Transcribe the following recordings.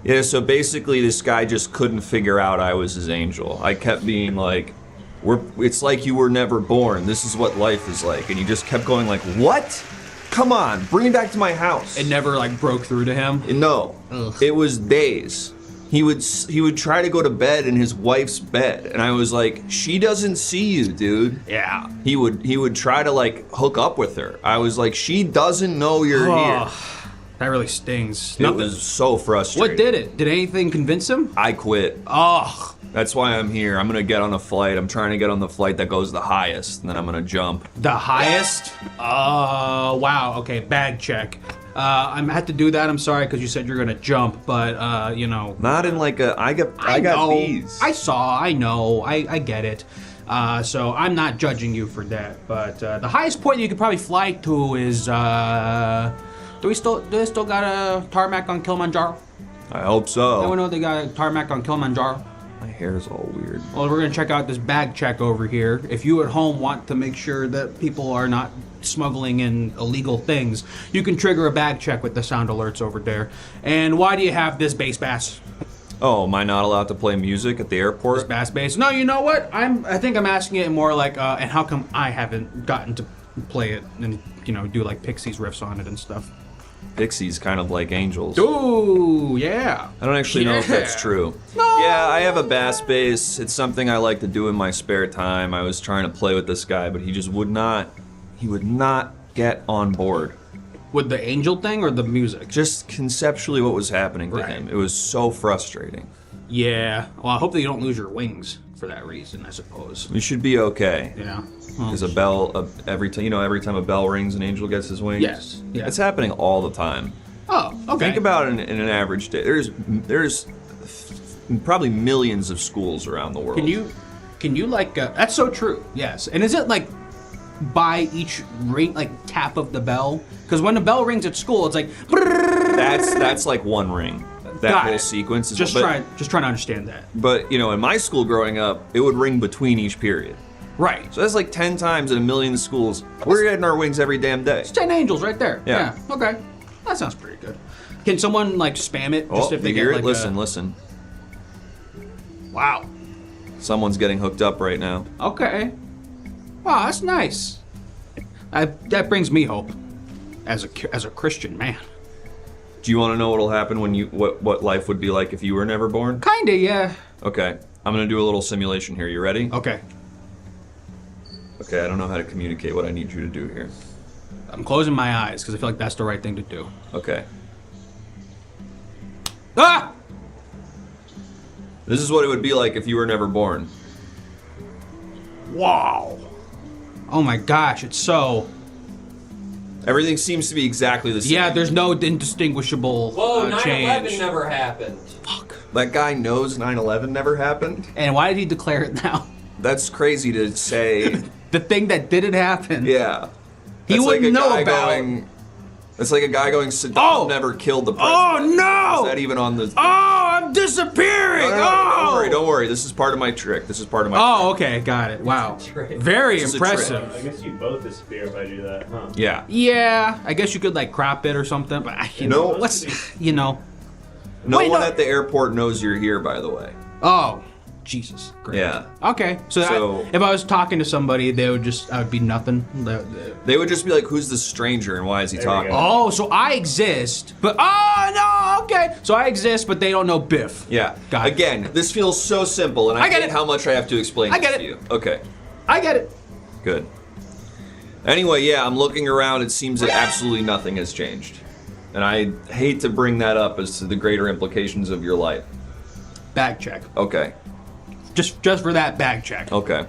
Yeah, so basically this guy just couldn't figure out I was his angel. I kept being like, it's like you were never born. This is what life is like. And he just kept going like, what? Come on, bring me back to my house. It never like broke through to him? No. Ugh. It was days. He would try to go to bed in his wife's bed, and I was like, she doesn't see you, dude. Yeah. He would try to like hook up with her. I was like, she doesn't know you're here. That really stings. It was so frustrating. What did it? Did anything convince him? I quit. Oh. That's why I'm here. I'm gonna get on a flight. I'm trying to get on the flight that goes the highest, and then I'm gonna jump. The highest? Wow. Okay, bag check. I had to do that. I'm sorry because you said you're gonna jump, but you know. Not in like a. I got B's. I know. I get it. So I'm not judging you for that. But the highest point you could probably fly to is. Do they still got a tarmac on Kilimanjaro? I hope so. Anyone know they got a tarmac on Kilimanjaro? My hair's all weird. Well, we're gonna check out this bag check over here. If you at home want to make sure that people are not smuggling in illegal things, you can trigger a bag check with the sound alerts over there. And why do you have this bass bass? Oh, am I not allowed to play music at the airport? This bass. No, you know what? I think I'm asking it more like, and how come I haven't gotten to play it and do like Pixies riffs on it and stuff? Pixies kind of like angels. Ooh, yeah. I don't actually know if that's true. No. Yeah, I have a bass bass. It's something I like to do in my spare time. I was trying to play with this guy, but he just would not get on board. With the angel thing or the music? Just conceptually what was happening to him. It was so frustrating. Yeah. Well, I hope that you don't lose your wings for that reason, I suppose. We should be okay. Yeah. Because every time a bell rings, an angel gets his wings. Yes. Yeah. It's happening all the time. Oh, okay. Think about it in an average day. There's probably millions of schools around the world. Can you like? That's so true. Yes. And is it like by each ring, like tap of the bell? Because when the bell rings at school, it's like. That's like one ring. That whole sequence is just trying to understand that. But in my school growing up, it would ring between each period. Right. So that's like 10 times in a million schools. We're getting our wings every damn day. It's 10 angels right there. Yeah. Okay. That sounds pretty good. Can someone like spam it just if they hear get it? like Listen. Wow. Someone's getting hooked up right now. Okay. Wow, that's nice. That brings me hope as a Christian man. Do you want to know what'll happen when what life would be like if you were never born? Kinda, yeah. Okay. I'm gonna do a little simulation here. You ready? Okay. Okay, I don't know how to communicate what I need you to do here. I'm closing my eyes because I feel like that's the right thing to do. Okay. Ah! This is what it would be like if you were never born. Wow. Oh my gosh, it's so... Everything seems to be exactly the same. Yeah, there's no indistinguishable change. 9/11 never happened. Fuck. That guy knows 9/11 never happened? And why did he declare it now? That's crazy to say. The thing that didn't happen. Yeah. He wouldn't know about it. It's like a guy going, Saddam never killed the president. Oh, no! Is that even on the... Oh, I'm disappearing! No, don't worry. This is part of my trick. Oh, okay, got it. Wow. Very impressive. I guess you both disappear if I do that, huh? Yeah. Yeah, I guess you could like crop it or something, but No one at the airport knows you're here, by the way. Oh, Jesus. Great. Yeah. Okay, so if I was talking to somebody, I would be nothing. They would just be like, who's this stranger and why is he talking? Oh, so I exist, but okay. So I exist, but they don't know Biff. Yeah. Got it. Again, this feels so simple, and I get hate it. how much I have to explain get this it. to you. Okay. I get it. Good. Anyway, yeah, I'm looking around. It seems that absolutely nothing has changed. And I hate to bring that up as to the greater implications of your life. Bag check. Okay. Just for that bag check. Okay.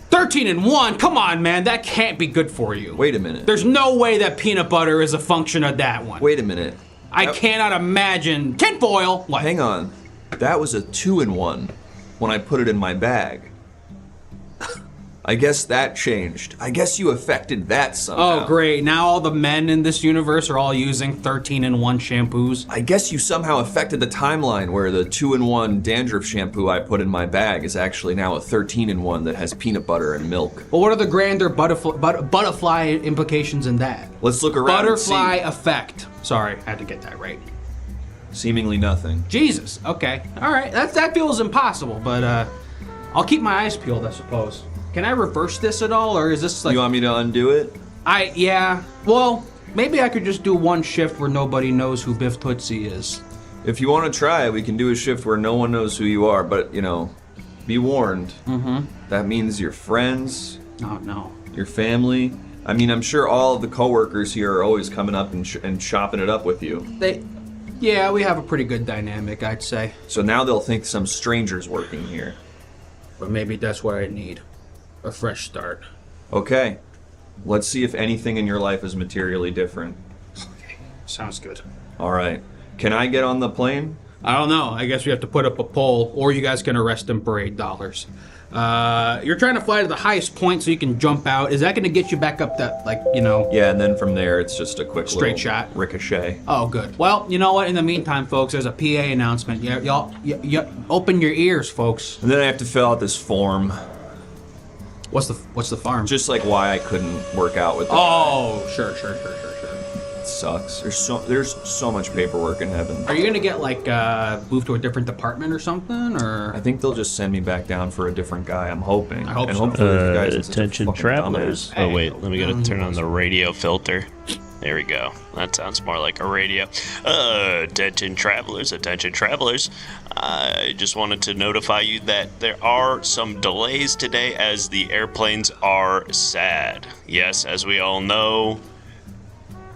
13-1. Come on, man. That can't be good for you. Wait a minute. There's no way that peanut butter is a function of that one. Wait a minute. I cannot imagine. Tinfoil. What? Hang on. That was a 2-in-1 when I put it in my bag. I guess that changed. I guess you affected that somehow. Oh, great. Now all the men in this universe are all using 13-in-1 shampoos. I guess you somehow affected the timeline where the 2-in-1 dandruff shampoo I put in my bag is actually now a 13-in-1 that has peanut butter and milk. Well, what are the grander butterfly implications in that? Let's look around Butterfly and see. effect. Sorry, I had to get that right. Seemingly nothing. Jesus. Okay. All right. That feels impossible, but I'll keep my eyes peeled, I suppose. Can I reverse this at all, or is this like? You want me to undo it? Yeah. Well, maybe I could just do one shift where nobody knows who Biff Tootsie is. If you want to try it, we can do a shift where no one knows who you are, but, be warned. Mm-hmm. That means your friends. Oh, no. Your family. I mean, I'm sure all of the coworkers here are always coming up and chopping it up with you. Yeah, we have a pretty good dynamic, I'd say. So now they'll think some stranger's working here. But maybe that's what I need. A fresh start. Okay. Let's see if anything in your life is materially different. Okay. Sounds good. All right. Can I get on the plane? I don't know. I guess we have to put up a poll, or you guys can arrest him for $8. You're trying to fly to the highest point so you can jump out. Is that going to get you back up that, Yeah, and then from there, it's just a quick straight little shot ricochet. Oh, good. Well, you know what? In the meantime, folks, there's a PA announcement. Y'all open your ears, folks. And then I have to fill out this form. What's the farm? Just like why I couldn't work out with it. Oh, sure. It sucks. There's so much paperwork in heaven. Are you gonna get moved to a different department or something, or? I think they'll just send me back down for a different guy. I'm hoping. I hope and so. hopefully the guy isn't such a Attention fucking travelers. dumbass. Oh wait, let me get to turn on the radio filter. There we go. That sounds more like a radio. Attention travelers. I just wanted to notify you that there are some delays today as the airplanes are sad. Yes, as we all know,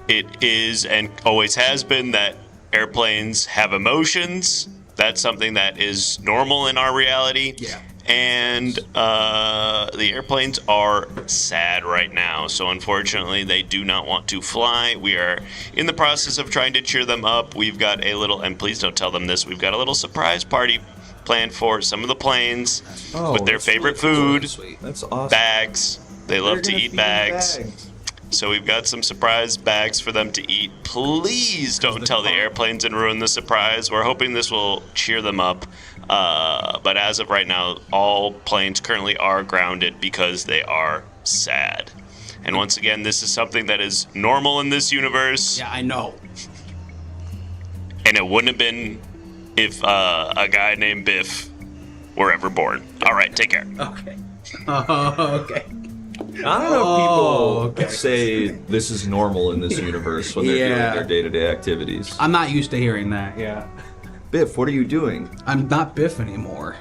it is and always has been that airplanes have emotions. That's something that is normal in our reality. Yeah. And the airplanes are sad right now. So unfortunately, they do not want to fly. We are in the process of trying to cheer them up. We've got a little, and please don't tell them this, we've got a little surprise party planned for some of the planes with their favorite food, That's awesome. bags. They love to They're gonna eat feed bags. So we've got some surprise bags for them to eat. Please don't tell the airplanes and ruin the surprise. We're hoping this will cheer them up. But as of right now, all planes currently are grounded because they are sad. And once again, this is something that is normal in this universe. Yeah, I know. And it wouldn't have been if a guy named Biff were ever born. All right, take care. Okay. Okay. I don't know if people okay. say this is normal in this universe when they're doing Yeah. their day-to-day activities. I'm not used to hearing that. Yeah. Biff, what are you doing? I'm not Biff anymore.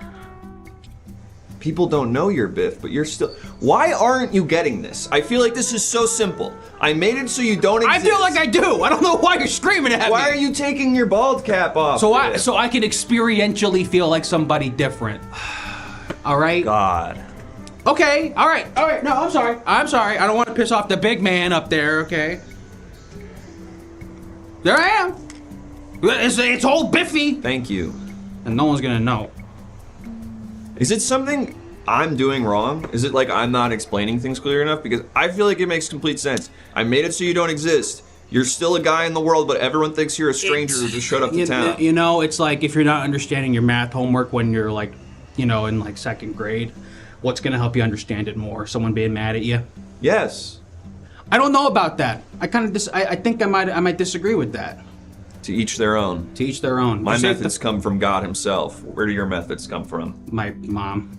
People don't know you're Biff, but you're still... Why aren't you getting this? I feel like this is so simple. I made it so you don't exist. I feel like I do. I don't know why you're screaming at me. Why are you taking your bald cap off? So Biff? I can experientially feel like somebody different. All right. God. Okay. All right. No, I'm sorry. I don't want to piss off the big man up there. Okay. There I am. It's old Biffy, Thank you. and no one's gonna know. Is it something I'm doing wrong? Is it like I'm not explaining things clear enough? Because I feel like it makes complete sense. I made it so you don't exist. You're still a guy in the world, but everyone thinks you're a stranger who just showed up to town. You know, it's like if you're not understanding your math homework when you're like, in like second grade, what's gonna help you understand it more? Someone being mad at you? Yes. I don't know about that. I think I might disagree with that. To each their own. To each their own. My You say methods come from God himself. Where do your methods come from? My mom.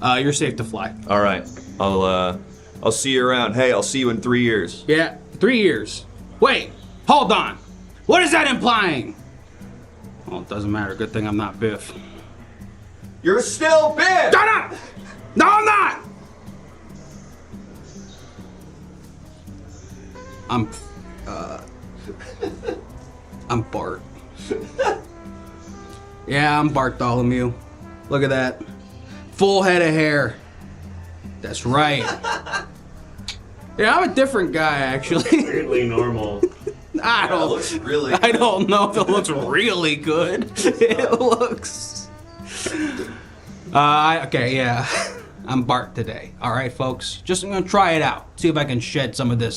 You're safe to fly. All right. I'll see you around. Hey, I'll see you in 3 years. Yeah, 3 years. Wait, hold on. What is that implying? Well, it doesn't matter. Good thing I'm not Biff. You're still Biff! Shut up! No, I'm not! I'm Bart. Yeah, I'm Bartholomew. Look at that. Full head of hair. That's right. Yeah, I'm a different guy, actually. Weirdly normal. I That looks really I don't know if it looks really good. It looks. Okay, yeah. I'm Bart today. All right, folks. Just I'm gonna try it out. See if I can shed some of the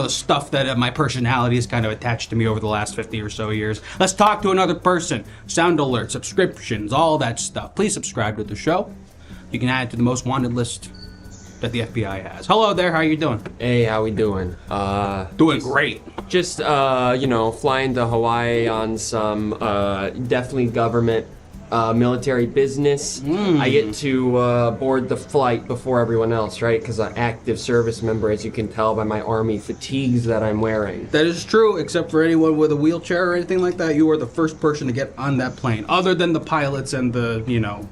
stuff that my personality has kind of attached to me over the last 50 or so years. Let's talk to another person. Sound alerts, subscriptions, all that stuff. Please subscribe to the show. You can add it to the most wanted list that the FBI has. Hello there, how you doing? Hey, how we doing? Doing great. Just flying to Hawaii on some definitely government military business. I get to board the flight before everyone else, right? Because I'm an active service member, as you can tell by my army fatigues that I'm wearing. That is true, except for anyone with a wheelchair or anything like that. You are the first person to get on that plane, other than the pilots and the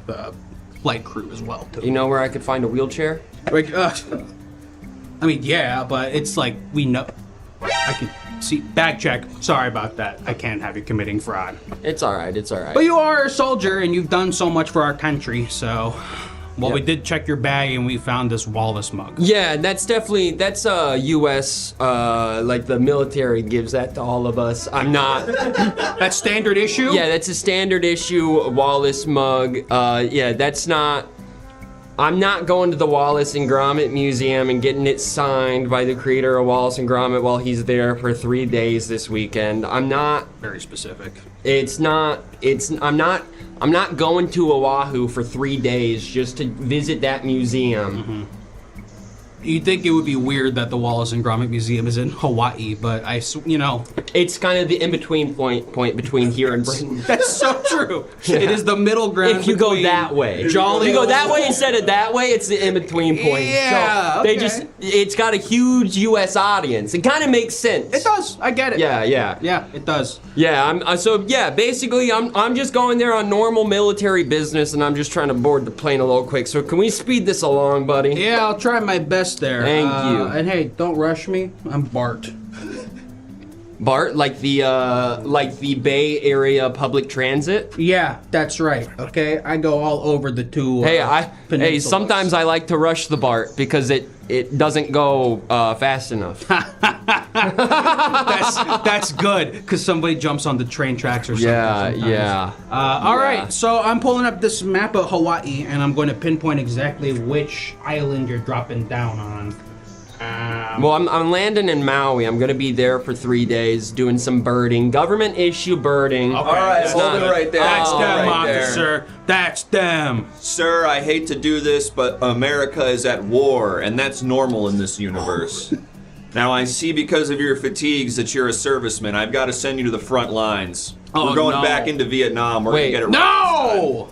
flight crew as well, too. You know where I could find a wheelchair? Like, I mean, yeah, but it's like, we know. I can see, bag check. Sorry about that. I can't have you committing fraud. It's alright, it's alright. But you are a soldier and you've done so much for our country, so. Well, Yep. we did check your bag and we found this Wallace mug. Yeah, that's U.S., like the military gives that to all of us. I'm not. That's standard issue? Yeah, that's a standard issue Wallace mug. Yeah, that's not. I'm not going to the Wallace and Gromit Museum and getting it signed by the creator of Wallace and Gromit while he's there for 3 days this weekend. I'm not. Very specific. I'm not going to Oahu for 3 days just to visit that museum. You'd think it would be weird that the Wallace and Gromit Museum is in Hawaii, but It's kind of the in-between point between here and Britain. that's so true. It is the middle ground. If you go between that way. Jolly If you go old- that way instead of that way, it's the in-between point. Yeah, So okay. it's got a huge U.S. audience. It kind of makes sense. It does. I get it. Yeah. Yeah, it does. Yeah, basically I'm just going there on normal military business and I'm just trying to board the plane a little quick. So can we speed this along, buddy? Yeah, I'll try my best there. Thank you. And hey, don't rush me. I'm Bart. Bart, like the Bay Area public transit? Yeah, that's right. Okay, I go all over the two. peninsulas. Sometimes I like to rush the Bart because it doesn't go fast enough. That's good because somebody jumps on the train tracks or something. Yeah. All right, so I'm pulling up this map of Hawaii and I'm going to pinpoint exactly which island you're dropping down on. Well, I'm landing in Maui. I'm gonna be there for 3 days doing some birding, government issue birding. Okay, All right, that's hold it good. right there. That's Hold it them, right there. officer. That's them. Sir, I hate to do this, but America is at war, and that's normal in this universe. Now, I see because of your fatigues that you're a serviceman. I've got to send you to the front lines. Oh, We're going no. back into Vietnam. We're Wait, going to get it right. No!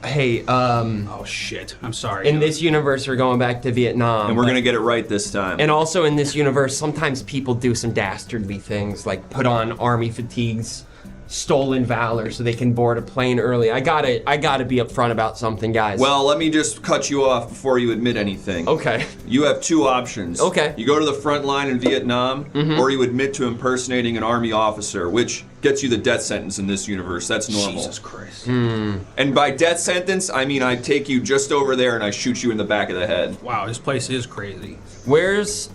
Hey, Oh shit! I'm sorry. in this universe, we're going back to Vietnam. And we're but- going to get it right this time. And also in this universe, sometimes people do some dastardly things, like put on army fatigues, stolen valor, so they can board a plane early. I gotta be upfront about something, guys. Well, let me just cut you off before you admit anything. okay. You have two options. Okay. You go to the front line in Vietnam, or you admit to impersonating an army officer, which gets you the death sentence in this universe. That's normal. Jesus Christ. And by death sentence, I mean I take you just over there and I shoot you in the back of the head. Wow, this place is crazy. Where's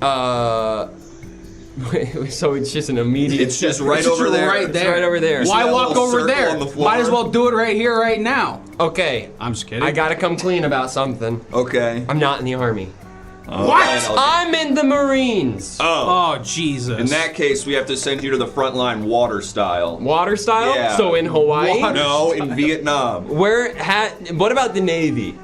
so it's just an immediate. It's just right over there. Right It's there. right over there. Why that walk little over circle there? on the floor? Might as well do it right here, right now. Okay. I'm just kidding. I gotta come clean about something. Okay. I'm not in the army. What? I'm in the Marines. Oh. Oh Jesus. In that case, we have to send you to the front line water style. Water style? Yeah. So in Hawaii? No, in Vietnam. What about the Navy?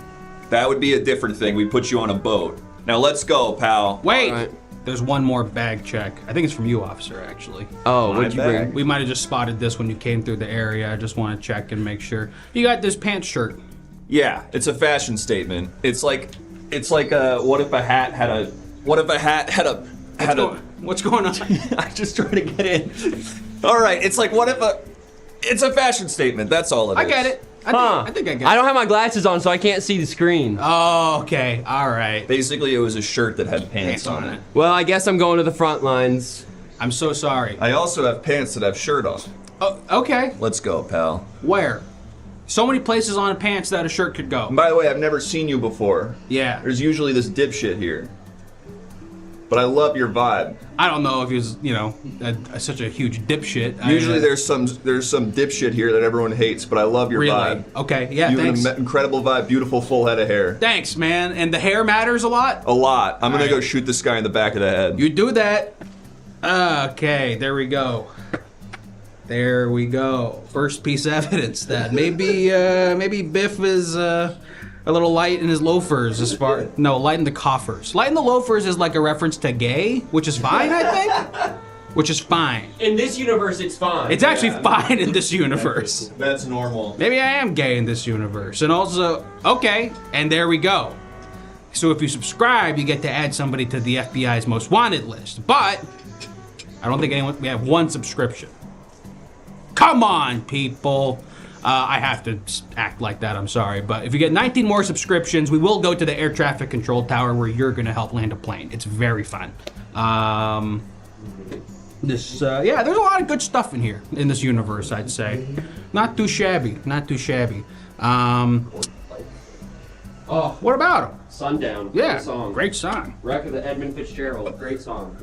That would be a different thing. We put you on a boat. Now let's go, pal. Wait. Alright. There's one more bag check. I think it's from you, officer. Actually. Oh, My what'd you bag. bring? We might have just spotted this when you came through the area. I just want to check and make sure. You got this pants shirt. Yeah, it's a fashion statement. It's like what if a hat had a What's going on? I just try to get in. All right, it's like it's a fashion statement. That's all it is. I get it. I think I get it. I don't have my glasses on, so I can't see the screen. Oh, okay. All right. Basically, it was a shirt that had pants on it. Well, I guess I'm going to the front lines. I'm so sorry. I also have pants that have shirt on. Oh, okay. Let's go, pal. Where? So many places on pants that a shirt could go. And by the way, I've never seen you before. Yeah. There's usually this dipshit here. But I love your vibe. I don't know if he was, such a huge dipshit. Usually there's some dipshit here that everyone hates, but I love your really. vibe. Okay. Yeah. You Thanks. have an incredible vibe, beautiful full head of hair. Thanks, man. And the hair matters a lot. A lot. I'm gonna Alright. go shoot this guy in the back of the head. You do that. Okay. There we go. There we go. First piece of evidence that maybe Biff is A little light in his loafers as far... No, light in the coffers. Light in the loafers is like a reference to gay, which is fine, I think. Which is fine. In this universe, it's fine. It's actually fine in this universe. That's normal. Maybe I am gay in this universe. And also, okay, and there we go. So if you subscribe, you get to add somebody to the FBI's most wanted list. But I don't think we have one subscription. Come on, people. I have to act like that, I'm sorry. But if you get 19 more subscriptions, we will go to the air traffic control tower where you're going to help land a plane. It's very fun. Yeah, there's a lot of good stuff in here, in this universe, I'd say. Not too shabby, not too shabby. What about him? Sundown. Yeah, Great song. great song. Wreck of the Edmund Fitzgerald. Great song.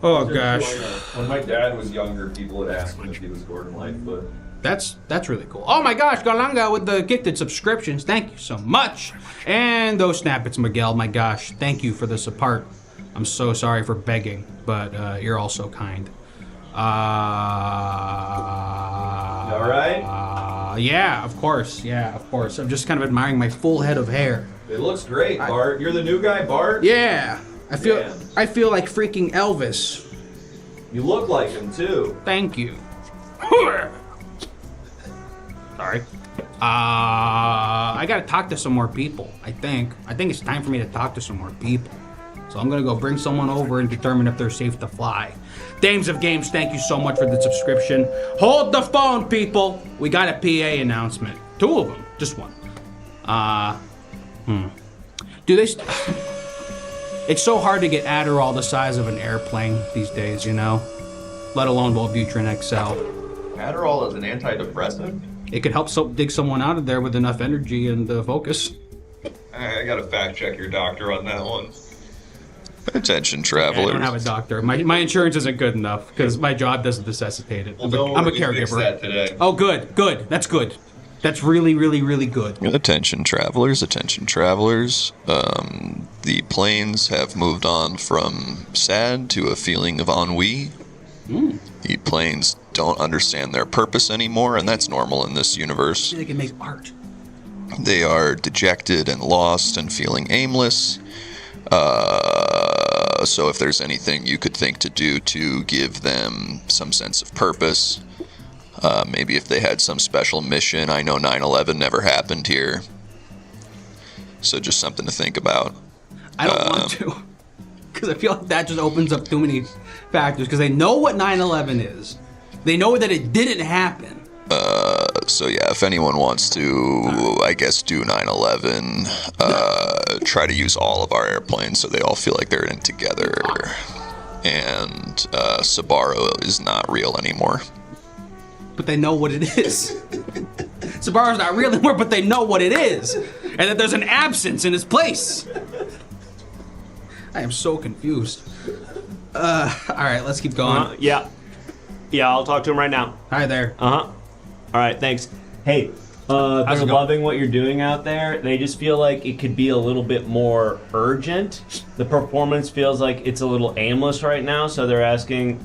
Oh, gosh. When my dad was younger, people would ask him if he was Gordon Lightfoot. That's really cool. Oh my gosh, Galanga with the gifted subscriptions. Thank you so much. And those snap, it's Miguel. My gosh, thank you for the support. I'm so sorry for begging, but you're all so kind. All right? Yeah, of course. I'm just kind of admiring my full head of hair. It looks great, Bart. You're the new guy, Bart? Yeah, I feel like freaking Elvis. You look like him, too. Thank you. Sorry. I gotta talk to some more people, I think. I think it's time for me to talk to some more people. So I'm gonna go bring someone over and determine if they're safe to fly. Dames of Games, thank you so much for the subscription. Hold the phone, people. We got a PA announcement. 2 of them, just one. Do they... It's so hard to get Adderall the size of an airplane these days, you know? Let alone Wellbutrin XL. Adderall is an antidepressant? It could help dig someone out of there with enough energy and focus. I gotta fact check your doctor on that one. Attention, I travelers. don't have a doctor. My insurance isn't good enough because my job doesn't necessitate it. I'm a caregiver. That today. Oh, good. That's good. That's really, really, really good. Attention, travelers. Attention, travelers. The planes have moved on from sad to a feeling of ennui. The planes don't understand their purpose anymore, and that's normal in this universe. They can make art. They are dejected and lost and feeling aimless. So if there's anything you could think to do to give them some sense of purpose, maybe if they had some special mission. I know 9/11 never happened here, so just something to think about. I don't want to, because I feel like that just opens up too many factors, because they know what 9/11 is. They know that it didn't happen. So yeah, if anyone wants to, I guess, do 9/11, try to use all of our airplanes so they all feel like they're in together. And Sbarro is not real anymore. But they know what it is. Sbarro's not real anymore, but they know what it is. And that there's an absence in its place. I am so confused. All right, let's keep going. Yeah, I'll talk to him right now. Hi there. All right, thanks. Hey, they're it going? loving what you're doing out there. They just feel like it could be a little bit more urgent. The performance feels like it's a little aimless right now, so they're asking.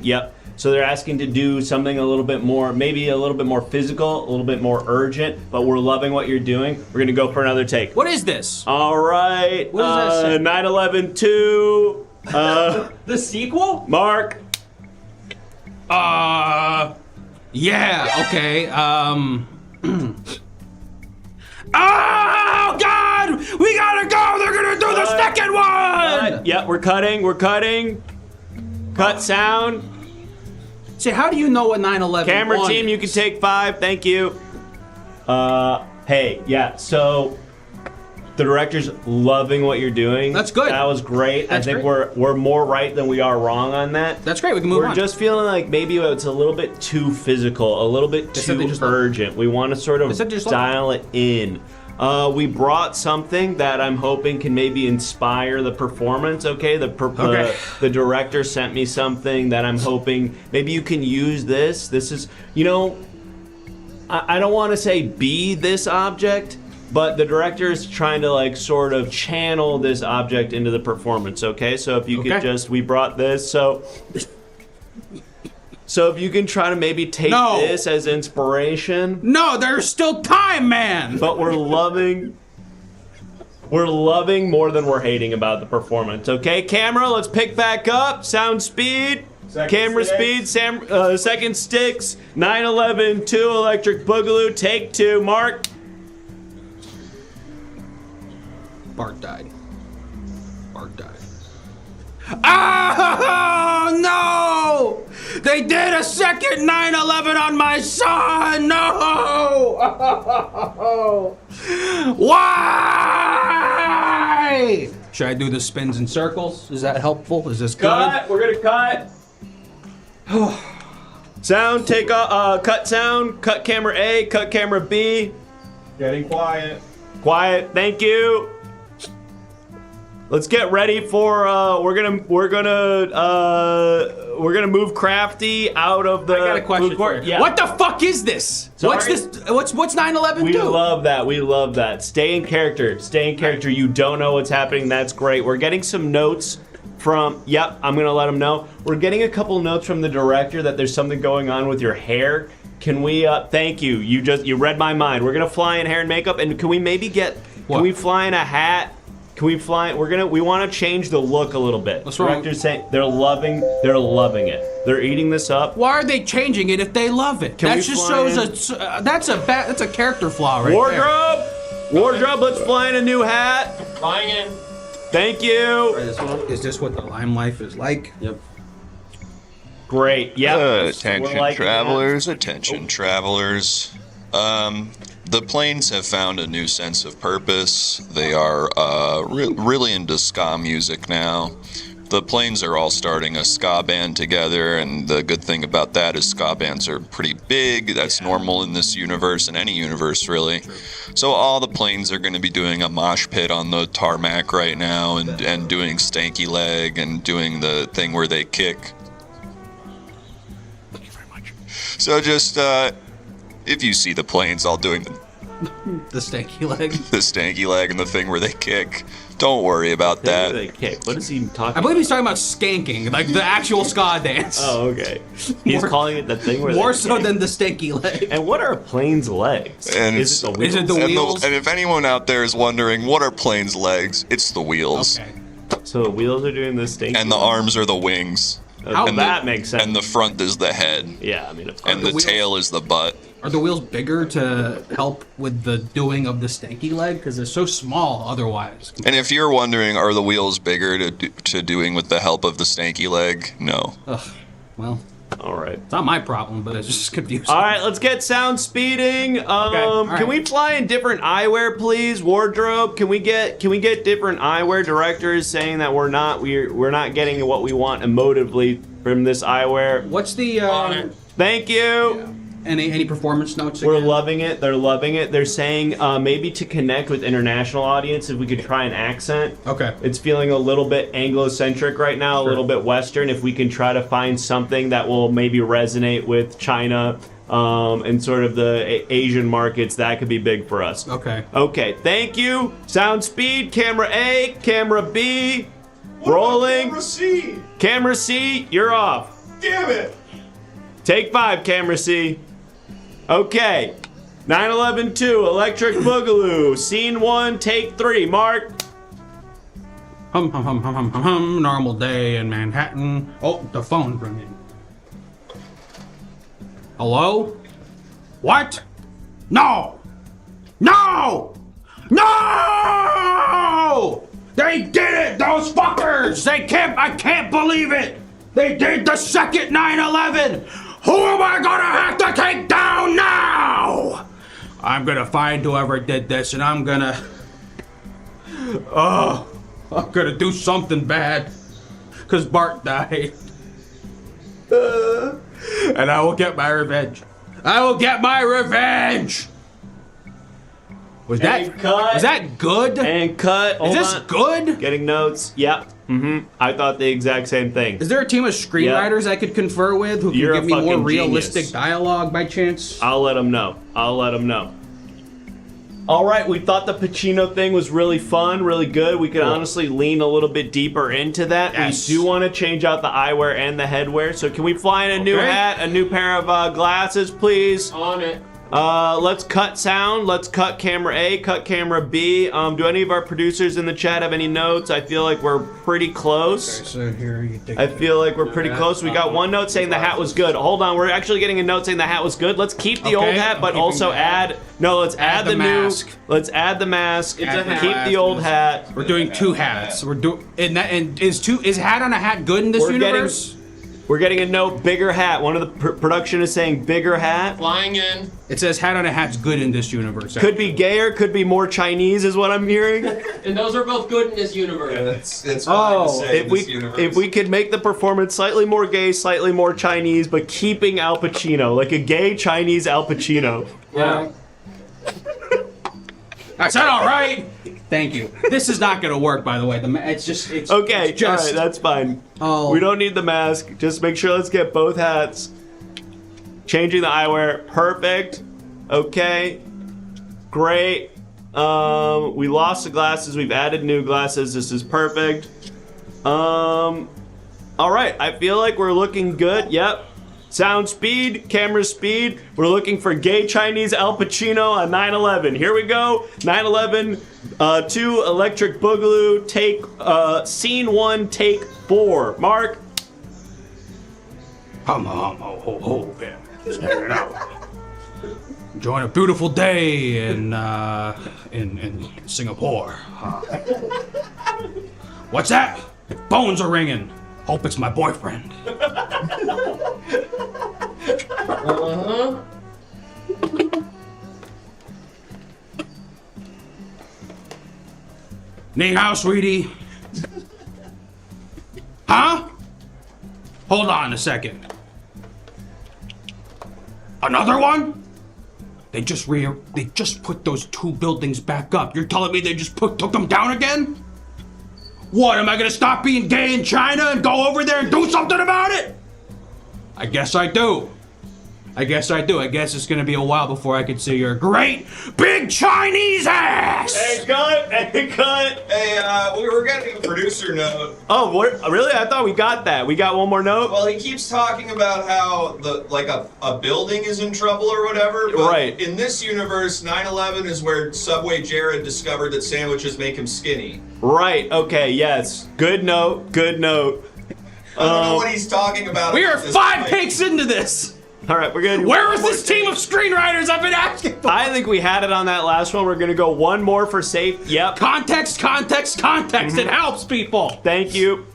Yep. So they're asking to do something a little bit more, maybe a little bit more physical, a little bit more urgent. But we're loving what you're doing. We're gonna go for another take. What is this? All right. What does that say? 9/11 2. The sequel? Mark. Yeah, okay, Oh, God! We gotta go! They're gonna do the second one! Yeah, we're cutting. Cut sound. Say, how do you know what 9/11 Camera one team, is? you can take 5. Thank you. Hey, yeah, so the director's loving what you're doing. That's good. That was great. That's I think great. we're more right than we are wrong on that. That's great, we can move We're on. just feeling like maybe it's a little bit too physical, a little bit said they too just love- urgent. We want to sort of They said they just love- dial it in. We brought something that I'm hoping can maybe inspire the performance. Okay, Okay. the director sent me something that I'm hoping maybe you can use this. This is, I don't want to say be this object, but the director is trying to like sort of channel this object into the performance. Okay, so if you could Okay. we brought this. So So if you can try to maybe take No. this as inspiration. No, there's still time, man. But we're loving more than we're hating about the performance. Okay, camera, let's pick back up. Sound speed. Camera speed. Second sticks. 9/11, 2 Electric Boogaloo. Take 2. Mark. Bart died. Oh no! They did a second 9/11 on my son. No! Why? Should I do the spins and circles? Is that helpful? Is this good? Cut. We're gonna cut. Sound. Take off. Cut sound. Cut camera A. Cut camera B. Getting quiet. Quiet. Thank you. Let's get ready for. We're gonna move Crafty out of the. I got a question food for court. you. Yeah. What the fuck is this? Sorry? What's this? What's 9/11 We do? love that. We love that. Stay in character. Stay in character. You don't know what's happening. That's great. We're getting some notes from. Yep, I'm gonna let them know. We're getting a couple notes from the director that there's something going on with your hair. Can we? Thank you. You read my mind. We're gonna fly in hair and makeup. And can we maybe get? What? Can we fly in a hat? Can we fly? We want to change the look a little bit. What's wrong? Director's saying they're loving it. They're eating this up. Why are they changing it if they love it? Can That we just fly shows that's a character flaw right there. Wardrobe, let's fly in a new hat. Flying in. Thank you. Try this one. Is this what the lime life is like? Yep. Great. Yep. Attention We're liking travelers, attention travelers. The planes have found a new sense of purpose. They are really into ska music now. The planes are all starting a ska band together, and the good thing about that is ska bands are pretty big. That's normal in this universe, in any universe really. So all the planes are going to be doing a mosh pit on the tarmac right now, and doing stanky leg, and doing the thing where they kick. Thank you very much. So just, if you see the planes all doing The stanky leg. the stanky leg and the thing where they kick, don't worry about that. They kick. What is he talking I believe he's talking about skanking, like the actual ska dance. Oh, okay. He's More- calling it the thing where More they so kick. tid the stanky leg. And what are planes' legs? And is it the Is it wheels? the And, wheels? and if anyone out there is wondering, what are planes' legs? It's the wheels. Okay. So the wheels are doing this thing. And the arms are the wings. How And that makes sense. And the front is the head. Yeah, I mean, of course. And the wheels- tail is the butt. Are the wheels bigger to help with the doing of the stanky leg? Because they're so small otherwise. And if you're wondering, are the wheels bigger to doing with the help of the stanky leg? No. Ugh. Well, All right. it's not my problem, but it's just confusing. All right, let's get sound speeding. all right. Can we fly in different eyewear, please? Wardrobe, can we get different eyewear? Directors saying that we're not getting what we want emotively from this eyewear. What's the Thank you. any performance notes? We're again? loving it. They're loving it. They're saying maybe to connect with international audience, if we could try an accent. Okay. It's feeling a little bit Anglo-centric right now, a little bit Western. If we can try to find something that will maybe resonate with China and sort of the Asian markets, that could be big for us. Okay. Okay, thank you. Sound speed, camera A, camera B, rolling. Camera C. Camera C, you're off. Damn it. Take 5, camera C. Okay. 9/11-2, Electric Boogaloo. Scene 1, take 3. Mark. Hum hum hum hum hum hum hum. Normal day in Manhattan. Oh, the phone ringing. Hello? What? No! No! No! They did it! Those fuckers! I can't believe it! They did the second 9/11! Who am I gonna have to take down now? I'm gonna find whoever did this and I'm gonna do something bad. Cause Bart died. And I will get my revenge. I will get my revenge! Was that good? And cut. Is Hold this on. good? Getting notes. Yep. I thought the exact same thing. Is there a team of screenwriters I could confer with who can You're a give me more fucking realistic genius. dialogue by chance? I'll let them know. All right, we thought the Pacino thing was really fun, really good. We could honestly lean a little bit deeper into that. Yes. We do want to change out the eyewear and the headwear. So can we fly in a new hat, a new pair of glasses, please? On it. Let's cut sound. Let's cut camera A, cut camera B. Do any of our producers in the chat have any notes? I feel like we're pretty close. So here you take I feel like we're pretty close. We got one note saying the hat was good. Hold on, we're actually getting a note saying the hat was good. Let's keep the old hat, but also add. No, let's add the mask. new. Let's add the mask. It's a hat. Keep the old hat. We're doing 2 hats. We're doing and is hat on a hat good in this universe? We're getting a note. Bigger hat. One of the production is saying bigger hat. Flying in. It says hat on a hat's good in this universe. Could be gayer. Could be more Chinese, is what I'm hearing. And those are both good in this universe. It's fine to say in this If universe. we could make the performance slightly more gay, slightly more Chinese, but keeping Al Pacino, like a gay Chinese Al Pacino. Yeah. I said all right. Thank you. This is not gonna work, by the way. It's Okay, it's just all right, that's fine. Oh. We don't need the mask. Just make sure, let's get both hats. Changing the eyewear, perfect. Okay, great. We lost the glasses. We've added new glasses. This is perfect. All right, I feel like we're looking good. Yep. Sound speed, camera speed. We're looking for gay Chinese Al Pacino on 9/11. Here we go. 9/11, 2 Electric Boogaloo. Take scene 1, take 4. Mark. ho, man. Just hanging out. Enjoying a beautiful day in Singapore. What's that? Phones are ringing. Hope it's my boyfriend. Ni hao, sweetie. Huh? Hold on a second. Another one? They just put those 2 buildings back up. You're telling me they just took them down again? What, am I gonna stop being gay in China and go over there and do something about it? I guess I do. I guess it's gonna be a while before I can see your great big Chinese ass! Hey, cut! Hey, cut! Hey, we were getting a producer note. Oh, what? Really? I thought we got that. We got one more note? Well, he keeps talking about how a building is in trouble or whatever. But Right. in this universe, 9/11 is where Subway Jared discovered that sandwiches make him skinny. Right, okay, yes. Good note, good note. I don't know what he's talking about. We are at this 5 point. takes into this! Alright, we're gonna do Where one is more this team of screenwriters I've been asking for? I think we had it on that last one. We're gonna go one more for safe. Yep. Context. It helps people. Thank you.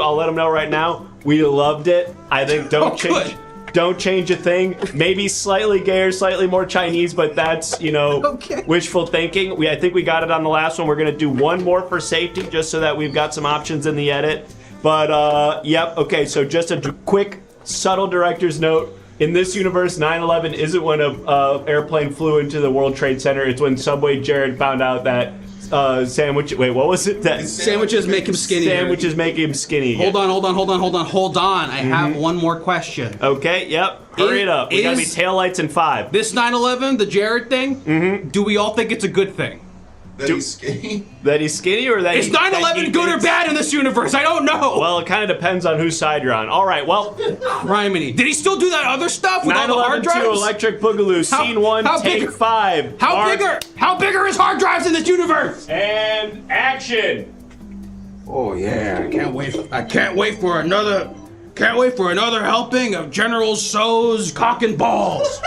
I'll let them know right now. We loved it. I think don't change a thing. Maybe slightly gayer, slightly more Chinese, but that's, wishful thinking. I think we got it on the last one. We're gonna do one more for safety, just so that we've got some options in the edit. But yep. Okay. So just a quick, subtle director's note. In this universe, 9/11 isn't when a airplane flew into the World Trade Center. It's when Subway Jared found out that Wait, what was it? That Sandwiches make him skinny. Sandwiches make him skinny. Hold on. I have one more question. Okay, yep. Hurry it up. We gotta be taillights in 5. This 9/11, the Jared thing, do we all think it's a good thing? That he's skinny? That he's skinny or that Is 9/11 good or bad in this universe? I don't know. Well, it kind of depends on whose side you're on. All right, well. Criminy. Did he still do that other stuff with all the hard 9/11 2 drives? Electric Boogaloo, scene 1, take 5. How big are his hard drives in this universe? And action. Oh yeah, I can't wait for another helping of General So's cock and balls.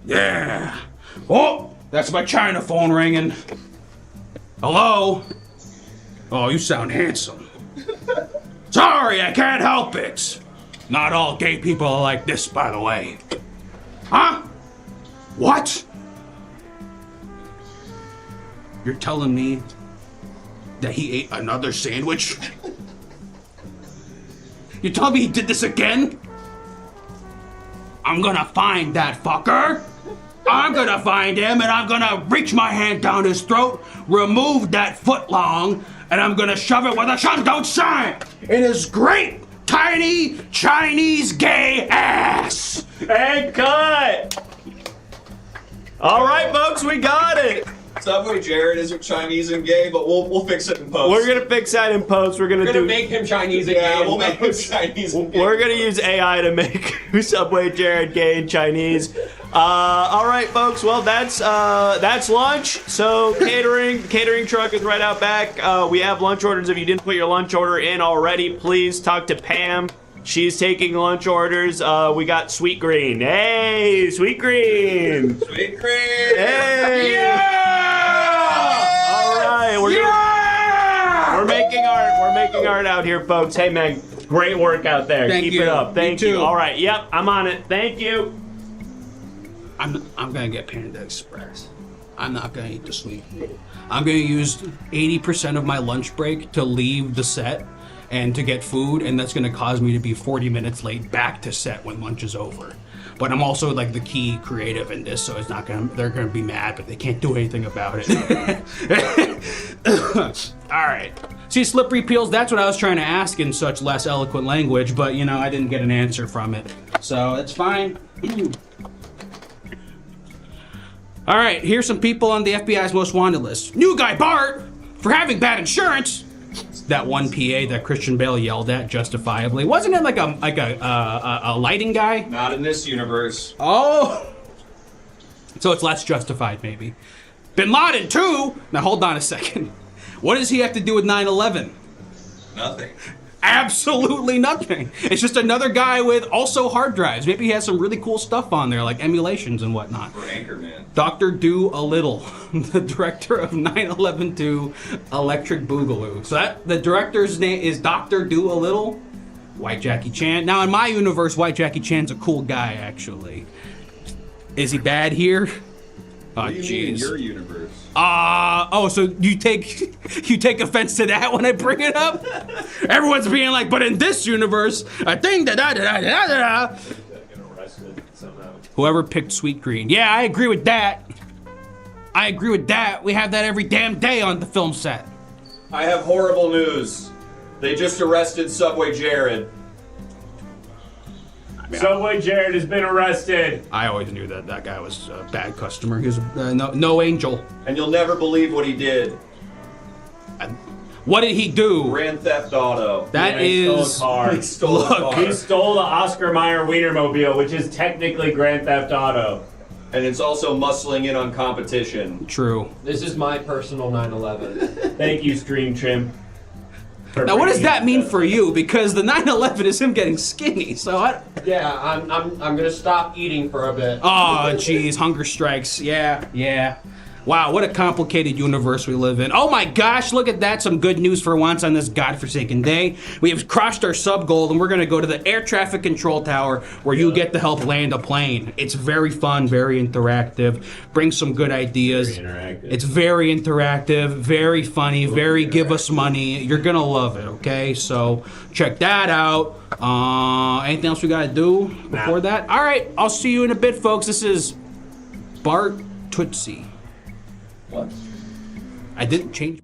Yeah. Oh, that's my China phone ringing. Hello? Oh, you sound handsome. Sorry, I can't help it. Not all gay people are like this, by the way. Huh? What? You're telling me that he ate another sandwich? You telling me he did this again? I'm gonna find that fucker. I'm gonna find him and I'm gonna reach my hand down his throat, remove that foot long, and I'm gonna shove it where the sun don't shine in his great, tiny, Chinese gay ass. And cut. All right, folks, we got it. Subway Jared isn't Chinese and gay, but we'll fix it in post. We're gonna fix that in post. We're gonna make him Chinese again. Yeah, we'll make him Chinese and gay. We're gonna use AI to make Subway Jared gay and Chinese. All right, folks. Well, that's lunch. So catering truck is right out back. We have lunch orders. If you didn't put your lunch order in already, please talk to Pam. She's taking lunch orders. We got Sweet Green. Hey, Sweet Green. Sweet cream. Hey. Yeah! All right. We're making art. We're making art out here, folks. Hey, man. Great work out there. Thank Keep you. it up. Thank You you. too. All right. Yep. I'm on it. Thank you. I'm gonna get Panda Express. I'm not gonna eat the sweet. I'm gonna use 80% of my lunch break to leave the set and to get food, and that's gonna cause me to be 40 minutes late back to set when lunch is over. But I'm also like the key creative in this, so it's not gonna. They're gonna be mad, but they can't do anything about it. All right. See, slippery peels. That's what I was trying to ask in such less eloquent language, but I didn't get an answer from it, so it's fine. All right, here's some people on the FBI's most wanted list. New guy Bart for having bad insurance. That one PA that Christian Bale yelled at justifiably. Wasn't it like a lighting guy? Not in this universe. Oh, so it's less justified maybe. Bin Laden too. Now hold on a second. What does he have to do with 9/11? Nothing. Absolutely nothing. It's just another guy with also hard drives. Maybe he has some really cool stuff on there, like emulations and whatnot. For Anchorman. Dr. Do-A-Little, the director of 9/11 to Electric Boogaloo. So the director's name is Dr. Do-A-Little, White Jackie Chan. Now in my universe, White Jackie Chan's a cool guy, actually. Is he bad here? Oh, What do you mean in jeez. your universe? So you take offense to that when I bring it up? Everyone's being like, but in this universe, a thing da da da da da da. Whoever picked Sweet Green. Yeah, I agree with that. We have that every damn day on the film set. I have horrible news. They just arrested Subway Jared. Subway Jared has been arrested. I always knew that guy was a bad customer. He was no angel. And you'll never believe what he did. What did he do? Grand Theft Auto. That He stole a is. car. He stole a car. He stole the Oscar Mayer Wienermobile, which is technically Grand Theft Auto. And it's also muscling in on competition. True. This is my personal 9/11. Thank you, Stream Trim. Now, what does that mean for you? Because the 9/11 is him getting skinny. So Yeah, I'm gonna stop eating for a bit. Oh, geez, hunger strikes. Yeah. Wow, what a complicated universe we live in. Oh my gosh, look at that. Some good news for once on this godforsaken day. We have crossed our sub goal and we're going to go to the air traffic control tower where you get to help land a plane. It's very fun, very interactive, brings some good ideas. It's very interactive, very funny, very give us money. You're going to love it, okay? So check that out. Anything else we got to do before that? All right, I'll see you in a bit, folks. This is Bart Tootsie. What? I didn't change.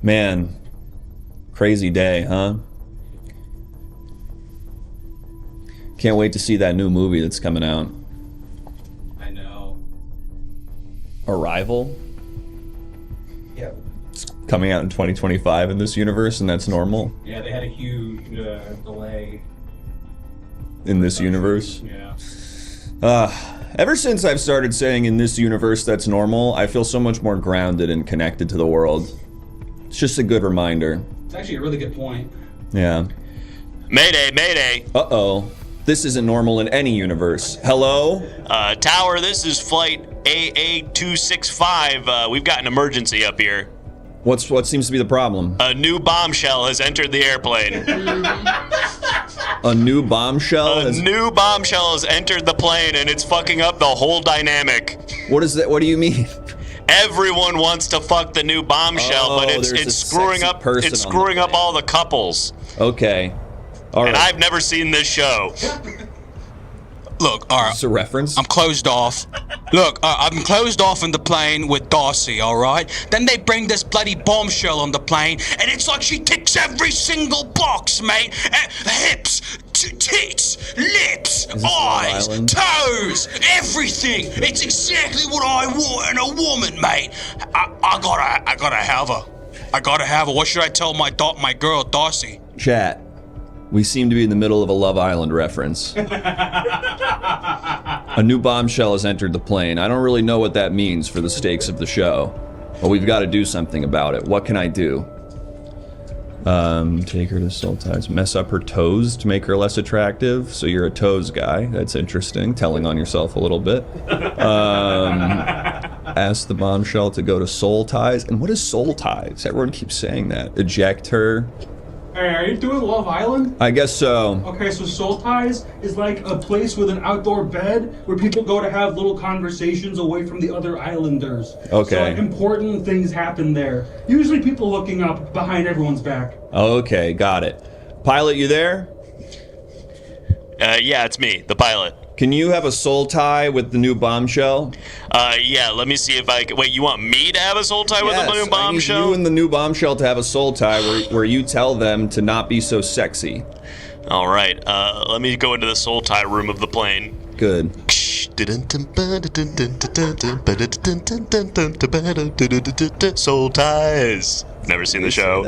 Man, crazy day, huh? Can't wait to see that new movie that's coming out. I know. Arrival? Yeah. It's coming out in 2025 in this universe, and that's normal Yeah, they had a huge delay. in this universe. Yeah. Ever since I've started saying in this universe that's normal, I feel so much more grounded and connected to the world. It's just a good reminder. It's actually a really good point. Yeah. Mayday, mayday. Uh-oh. This isn't normal in any universe. Hello? Tower, this is flight AA265. We've got an emergency up here. What seems to be the problem? A new bombshell has entered the airplane. A new bombshell? A new bombshell has entered the plane, and it's fucking up the whole dynamic. What is that? What do you mean? Everyone wants to fuck the new bombshell, but there's it's a screwing sexy up. person It's on screwing the up all the couples. Okay. All right. And I've never seen this show. Look, all right. It's a reference. I'm closed off. Look, I'm closed off in the plane with Darcy, all right? Then they bring this bloody bombshell on the plane, and it's like she ticks every single box, mate. Hips, tits, lips, Is this Love eyes, Island? toes, everything. It's exactly what I want in a woman, mate. I gotta have her. I gotta have her. What should I tell my girl, Darcy? Chat. We seem to be in the middle of a Love Island reference. A new bombshell has entered the plane. I don't really know what that means for the stakes of the show, but we've got to do something about it. What can I do? Take her to soul ties. Mess up her toes to make her less attractive. So you're a toes guy. That's interesting. Telling on yourself a little bit. Ask the bombshell to go to soul ties. And what is soul ties? Everyone keeps saying that. Eject her. Hey, are you doing Love Island? I guess so. Okay, so Soul Ties is like a place with an outdoor bed where people go to have little conversations away from the other islanders. Okay. So like, important things happen there. Usually people looking up behind everyone's back. Okay, got it. Pilot, you there? Yeah, it's me, the pilot. Can you have a soul tie with the new bombshell? Yeah, let me see if I can. Wait, you want me to have a soul tie with the new I need bombshell? you and the new bombshell to have a soul tie where you tell them to not be so sexy. All right, let me go into the soul tie room of the plane. Good. Soul ties. Never seen the show.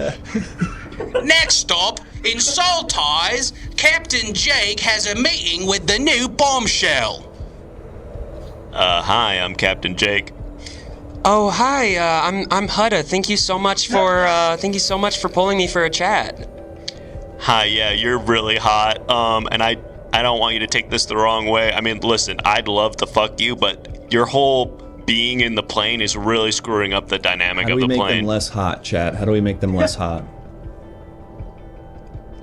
Next stop, in Soul Ties, Captain Jake has a meeting with the new bombshell. Hi, I'm Captain Jake. Oh, hi. I'm Hudda. Thank you so much for pulling me for a chat. Hi, yeah, you're really hot. And I don't want you to take this the wrong way. I mean, listen, I'd love to fuck you, but your whole being in the plane is really screwing up the dynamic How do of we the make plane. them less hot, chat? How do we make them less hot?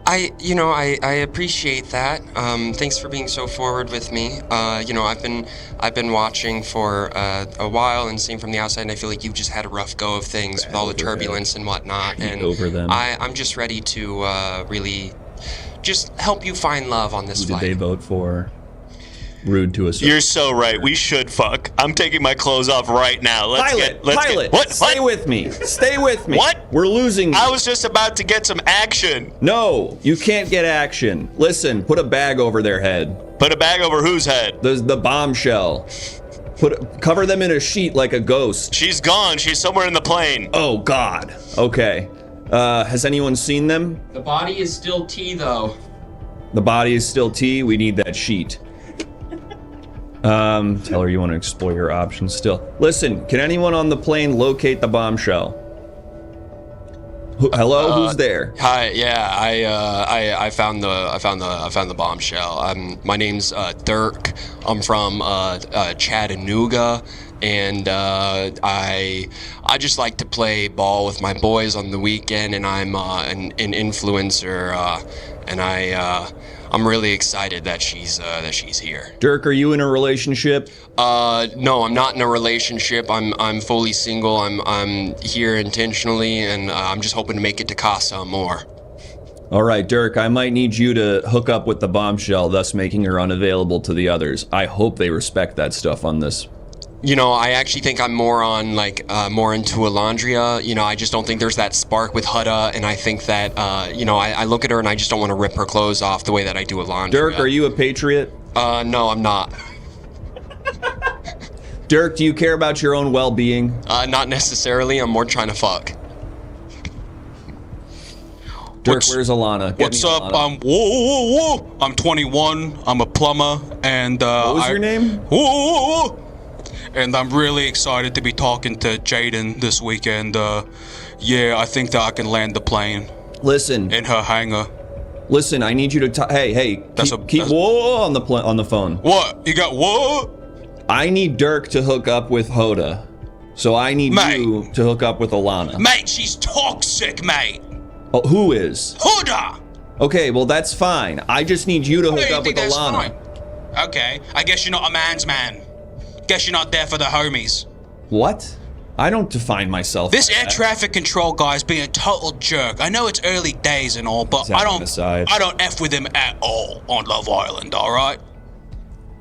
I appreciate that. Thanks for being so forward with me. I've been watching for a while and seeing from the outside, and I feel like you've just had a rough go of things with all the turbulence and whatnot. And over them. I'm just ready to really just help you find love on this Who did flight. they vote for? Rude to us. You're so right. We should fuck. I'm taking my clothes off right now. Pilot! What? Stay with me. Stay with me. What? We're losing. I was just about to get some action. No, you can't get action. Listen, put a bag over their head. Put a bag over whose head? The bombshell. Cover them in a sheet like a ghost. She's gone. She's somewhere in the plane. Oh God. Okay. Has anyone seen them? The body is still T, though. The body is still T. We need that sheet. Tell her you want to explore your options still. Listen, can anyone on the plane locate the bombshell? Hello, who's there? Hi, yeah, I found the bombshell. My name's Dirk. I'm from Chattanooga, and I just like to play ball with my boys on the weekend, and I'm an influencer, and I'm really excited that she's here. Dirk, are you in a relationship? No, I'm not in a relationship. I'm fully single. I'm here intentionally, and I'm just hoping to make it to Casa more. All right, Dirk, I might need you to hook up with the bombshell, thus making her unavailable to the others. I hope they respect that stuff on this I actually think I'm more on more into Alondria. I just don't think there's that spark with Hutta, and I think that I look at her and I just don't want to rip her clothes off the way that I do Alondria. Dirk, are you a patriot? No, I'm not. Dirk, do you care about your own well-being? Not necessarily. I'm more trying to fuck. Dirk, where's Alana? What's up? Whoa. I'm 21. I'm a plumber, and What was your name? Whoa. And I'm really excited to be talking to Jaden this weekend. Yeah, I think that I can land the plane Listen, in her hangar. listen. I need you to hey. Keep whoa on the phone. What? You got what? I need Dirk to hook up with Hoda, so I need Mate. you to hook up with Alana. Mate, she's toxic, mate. Oh, who is? Huda! Okay, well that's fine. I just need you to hook You up with think that's Alana. fine? Okay, I guess you're not a man's man. Guess you're not there for the homies. What? I don't define myself. This by air that. traffic control guy's being a total jerk. I know it's early days and all, but That I don't aside. F with him at all on Love Island, alright?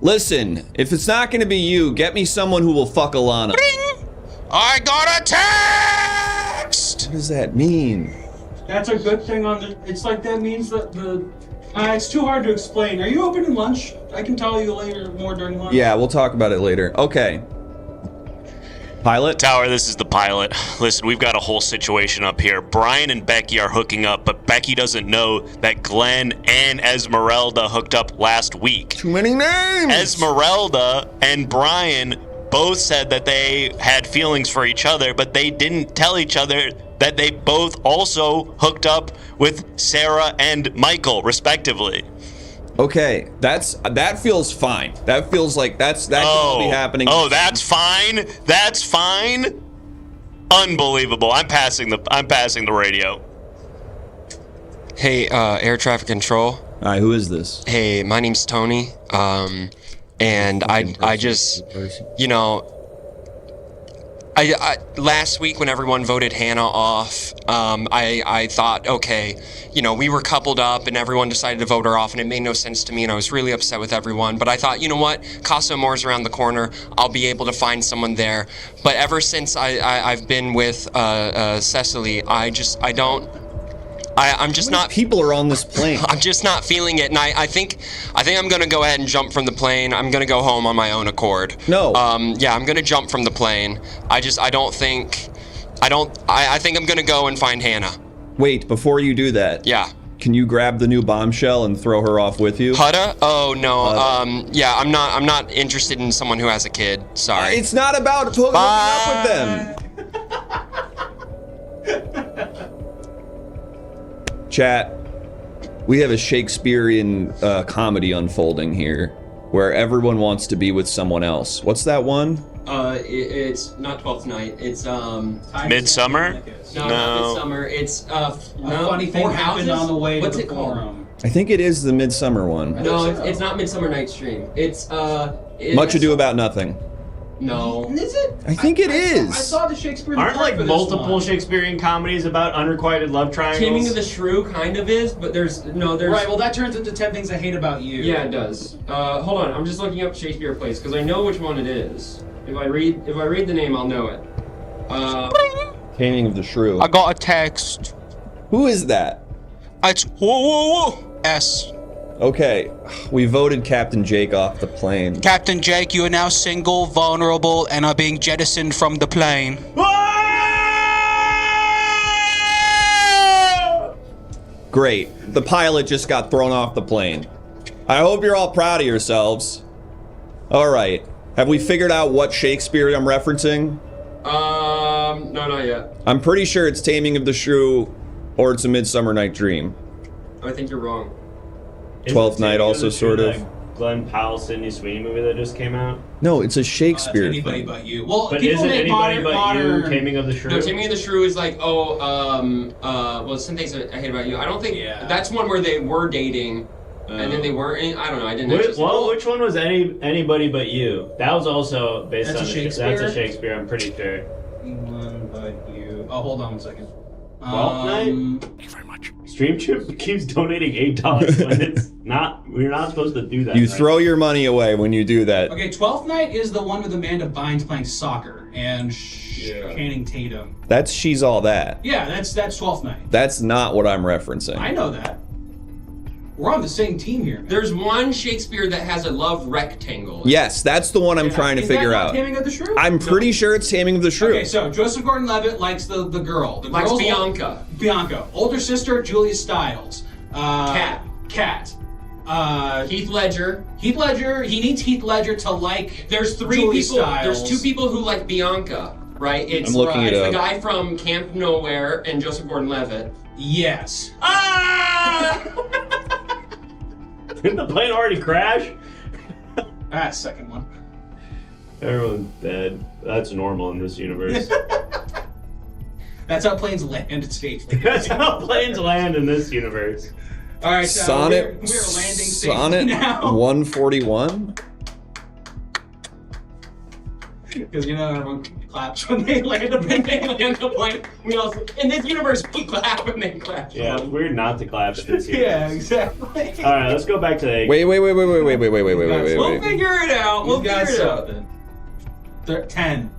Listen, if it's not gonna be you, get me someone who will fuck Alana. Bing! I got a text! What does that mean? That's a good thing on the. It's like that means that the. It's too hard to explain. Are you open in lunch? I can tell you later more during lunch. Yeah, we'll talk about it later. Okay. Pilot? Tower, this is the pilot. Listen, we've got a whole situation up here. Brian and Becky are hooking up, but Becky doesn't know that Glenn and Esmeralda hooked up last week. Too many names! Esmeralda and Brian both said that they had feelings for each other, but they didn't tell each other that they both also hooked up with Sarah and Michael, respectively. Okay, that feels fine. That feels like that can all be happening. Oh, that's fine. That's fine. Unbelievable. I'm passing the radio. Hey, air traffic control. All right, who is this? Hey, my name's Tony. And I just, I last week when everyone voted Hannah off, I thought, okay, we were coupled up and everyone decided to vote her off, and it made no sense to me, and I was really upset with everyone. But I thought, you know what, Casa Amore's around the corner. I'll be able to find someone there. But ever since I've been with Cecily, I'm just not. People are on this plane. I'm just not feeling it, and I think I'm gonna go ahead and jump from the plane. I'm gonna go home on my own accord. No. Yeah, I'm gonna jump from the plane. I think I'm gonna go and find Hannah. Wait, before you do that. Yeah. Can you grab the new bombshell and throw her off with you? Hutta? Oh no. Yeah, I'm not interested in someone who has a kid. Sorry. It's not about hooking up with them. Chat, we have a Shakespearean comedy unfolding here where everyone wants to be with someone else. What's that one? It's not 12th Night. It's Midsummer? No, not Midsummer. It's A funny thing Four happened Houses? on the way What's to the it called? forum. I think it is the Midsummer one. No, it's not Midsummer Night's Dream. It's Much Ado About Nothing. No. Is it? I think it is. I saw the Shakespearean. Aren't play like for this multiple one. Shakespearean comedies about unrequited love triangles? Taming of the Shrew kind of is, but there's Right. Well, that turns into 10 Things I Hate About You. Yeah, it does. Hold on, I'm just looking up Shakespeare plays because I know which one it is. If I read the name, I'll know it. Taming of the Shrew. I got a text. Who is that? It's whoa. S. Okay, we voted Captain Jake off the plane. Captain Jake, you are now single, vulnerable, and are being jettisoned from the plane. Great. The pilot just got thrown off the plane. I hope you're all proud of yourselves. All right. Have we figured out what Shakespeare I'm referencing? No, not yet. I'm pretty sure it's Taming of the Shrew or it's A Midsummer Night Dream. I think you're wrong. Isn't 12th Night Taming of also the Shrew sort of. that Glenn Powell, Sidney Sweeney movie that just came out? No, it's a Shakespeare Anybody thing. but you. Well, But people isn't make anybody but modern. you Taming of the Shrew? No, Taming of the Shrew is like, well, Some Things I Hate About You. I don't think that's one where they were dating, and then they weren't. I don't know. I didn't. Which one was Anybody But You? That was also based That's on a Shakespeare? That's a Shakespeare. I'm pretty sure. Anyone but you. Oh, hold on one second. 12th night? Thank you very much. Stream Trip keeps donating $8 when it's not. We're not supposed to do that. You right? throw your money away when you do that. Okay, 12th night is the one with Amanda Bynes playing soccer and Channing Tatum. That's She's All That. Yeah, that's 12th night. That's not what I'm referencing. I know that. We're on the same team here. Man. There's one Shakespeare that has a love rectangle. Yes, that's the one I'm trying to Is figure that not out. Taming of the Shrew? I'm pretty sure it's Taming of the Shrew. Okay, so Joseph Gordon-Levitt likes the girl. The Likes girl's Bianca. Bianca. Older sister, Julia Stiles. Cat. Heath Ledger. Heath Ledger. He needs Heath Ledger to like. There's three Julia people. Stiles. There's two people who like Bianca, right? It's, I'm looking it it's up. the guy from Camp Nowhere and Joseph Gordon-Levitt. Yes. Ah! Didn't the plane already crash? Second one. Everyone's dead. That's normal in this universe. That's how planes land safely. That's how planes land in this universe. All right, so Sonnet, we're landing safely Sonnet now. 141. Because you know everyone claps when they land a plane. the plane. We also in this universe we clap and they clap. Yeah, it's weird not to clap in this Yeah, universe. exactly. All right, let's go back to the. Wait. We'll Wait. figure it out. We'll We've got figure it out. something. 10.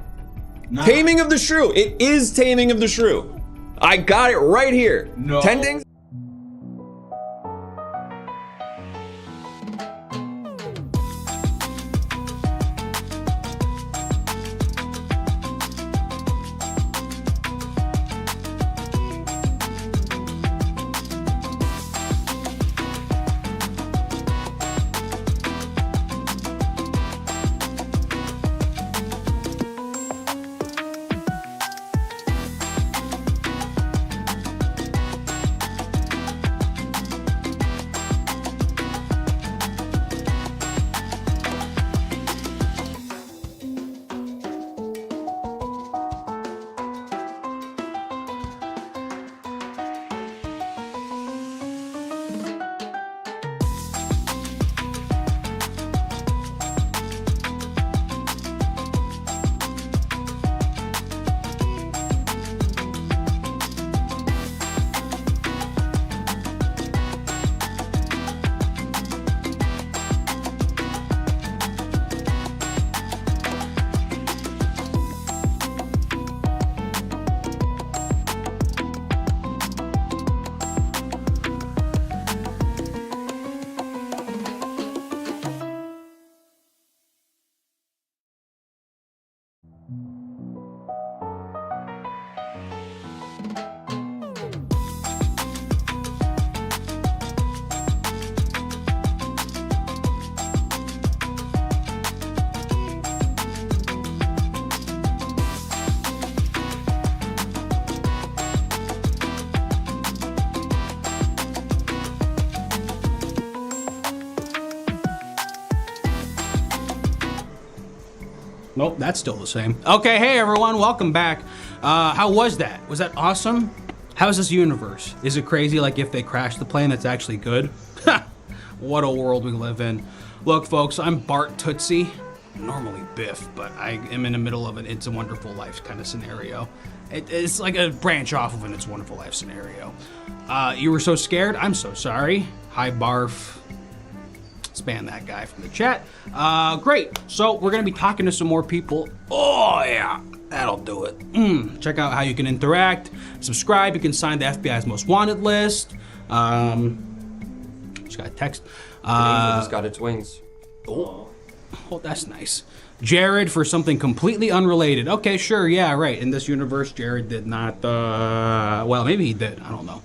9. Taming of the Shrew. It is Taming of the Shrew. I got it right here. No. 10 dings. Nope, that's still the same. Okay, hey everyone, welcome back. How was that? Was that awesome? How's this universe? Is it crazy like if they crash the plane that's actually good? What a world we live in. Look folks, I'm Bart Tootsie, normally Biff, but I am in the middle of an It's a Wonderful Life kind of scenario. It's like a branch off of an It's a Wonderful Life scenario. You were so scared? I'm so sorry. Hi Barf. Spam that guy from the chat. Great. So we're gonna be talking to some more people. Oh yeah, that'll do it. Check out how you can interact. Subscribe. You can sign the FBI's Most Wanted list. Just got a text. Angel just got its wings. Oh, that's nice. Jared for something completely unrelated. Okay, sure, yeah, right. In this universe, Jared did not. Well, maybe he did. I don't know.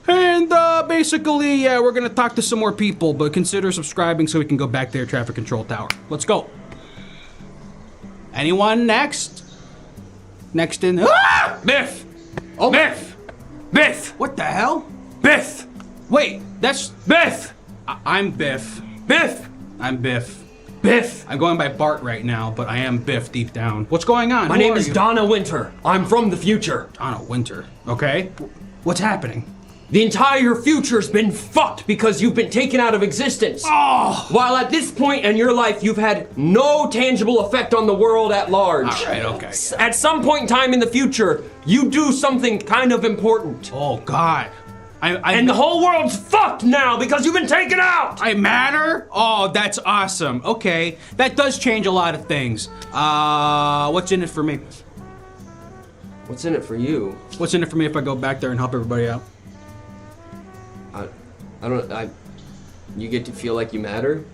And basically, yeah, we're gonna talk to some more people, but consider subscribing so we can go back to their traffic control tower. Let's go. Anyone next? Next in. Ah! Biff! Oh, Biff! Biff! what the hell? Biff! Wait, that's Biff! I'm Biff. Biff! I'm Biff. Biff! I'm going by Bart right now, but I am Biff deep down. What's going on? My Who name are is you? Donna Winter. I'm from the future. Donna Winter. Okay. What's happening? The entire future's been fucked because you've been taken out of existence. Oh! While at this point in your life, you've had no tangible effect on the world at large. All right, okay. At some point in time in the future, you do something kind of important. Oh, God. And the whole world's fucked now because you've been taken out! I matter? Oh, that's awesome. Okay, that does change a lot of things. What's in it for me? What's in it for you? What's in it for me if I go back there and help everybody out? You get to feel like you matter?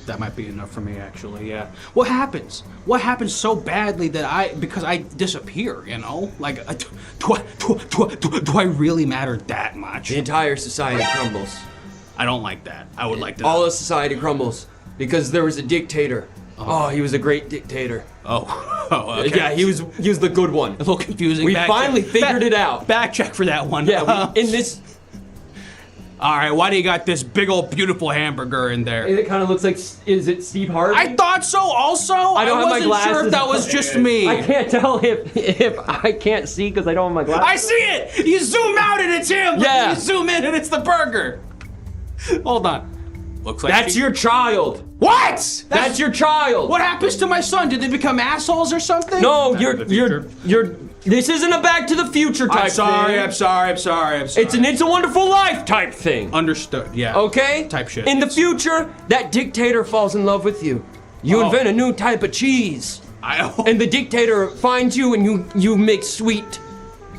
That might be enough for me, actually, yeah. What happens? What happens so badly that because I disappear, you know? Like, do I really matter that much? The entire society crumbles. I don't like that. I would like to. All of society crumbles because there was a dictator. Oh, he was a great dictator. Okay. Yeah, he was the good one. A little confusing. We finally figured it out. Back check for that one. Yeah, in this... All right, why do you got this big old beautiful hamburger in there? It kind of looks like, is it Steve Harvey? I thought so also. I don't have my wasn't glasses. sure if that was just me. I can't tell if I can't see because I don't have my glasses. I see it! You zoom out and it's him! Yeah. You zoom in and it's the burger! Hold on. Looks like That's your child! What? That's your child! What happens to my son? Did they become assholes or something? No, you're this isn't a Back to the Future type I'm sorry, thing. I'm sorry. It's an It's a Wonderful Life type thing. Understood, yeah. Okay? Type shit. In the future, that dictator falls in love with you. You invent a new type of cheese. And the dictator finds you and you make sweet,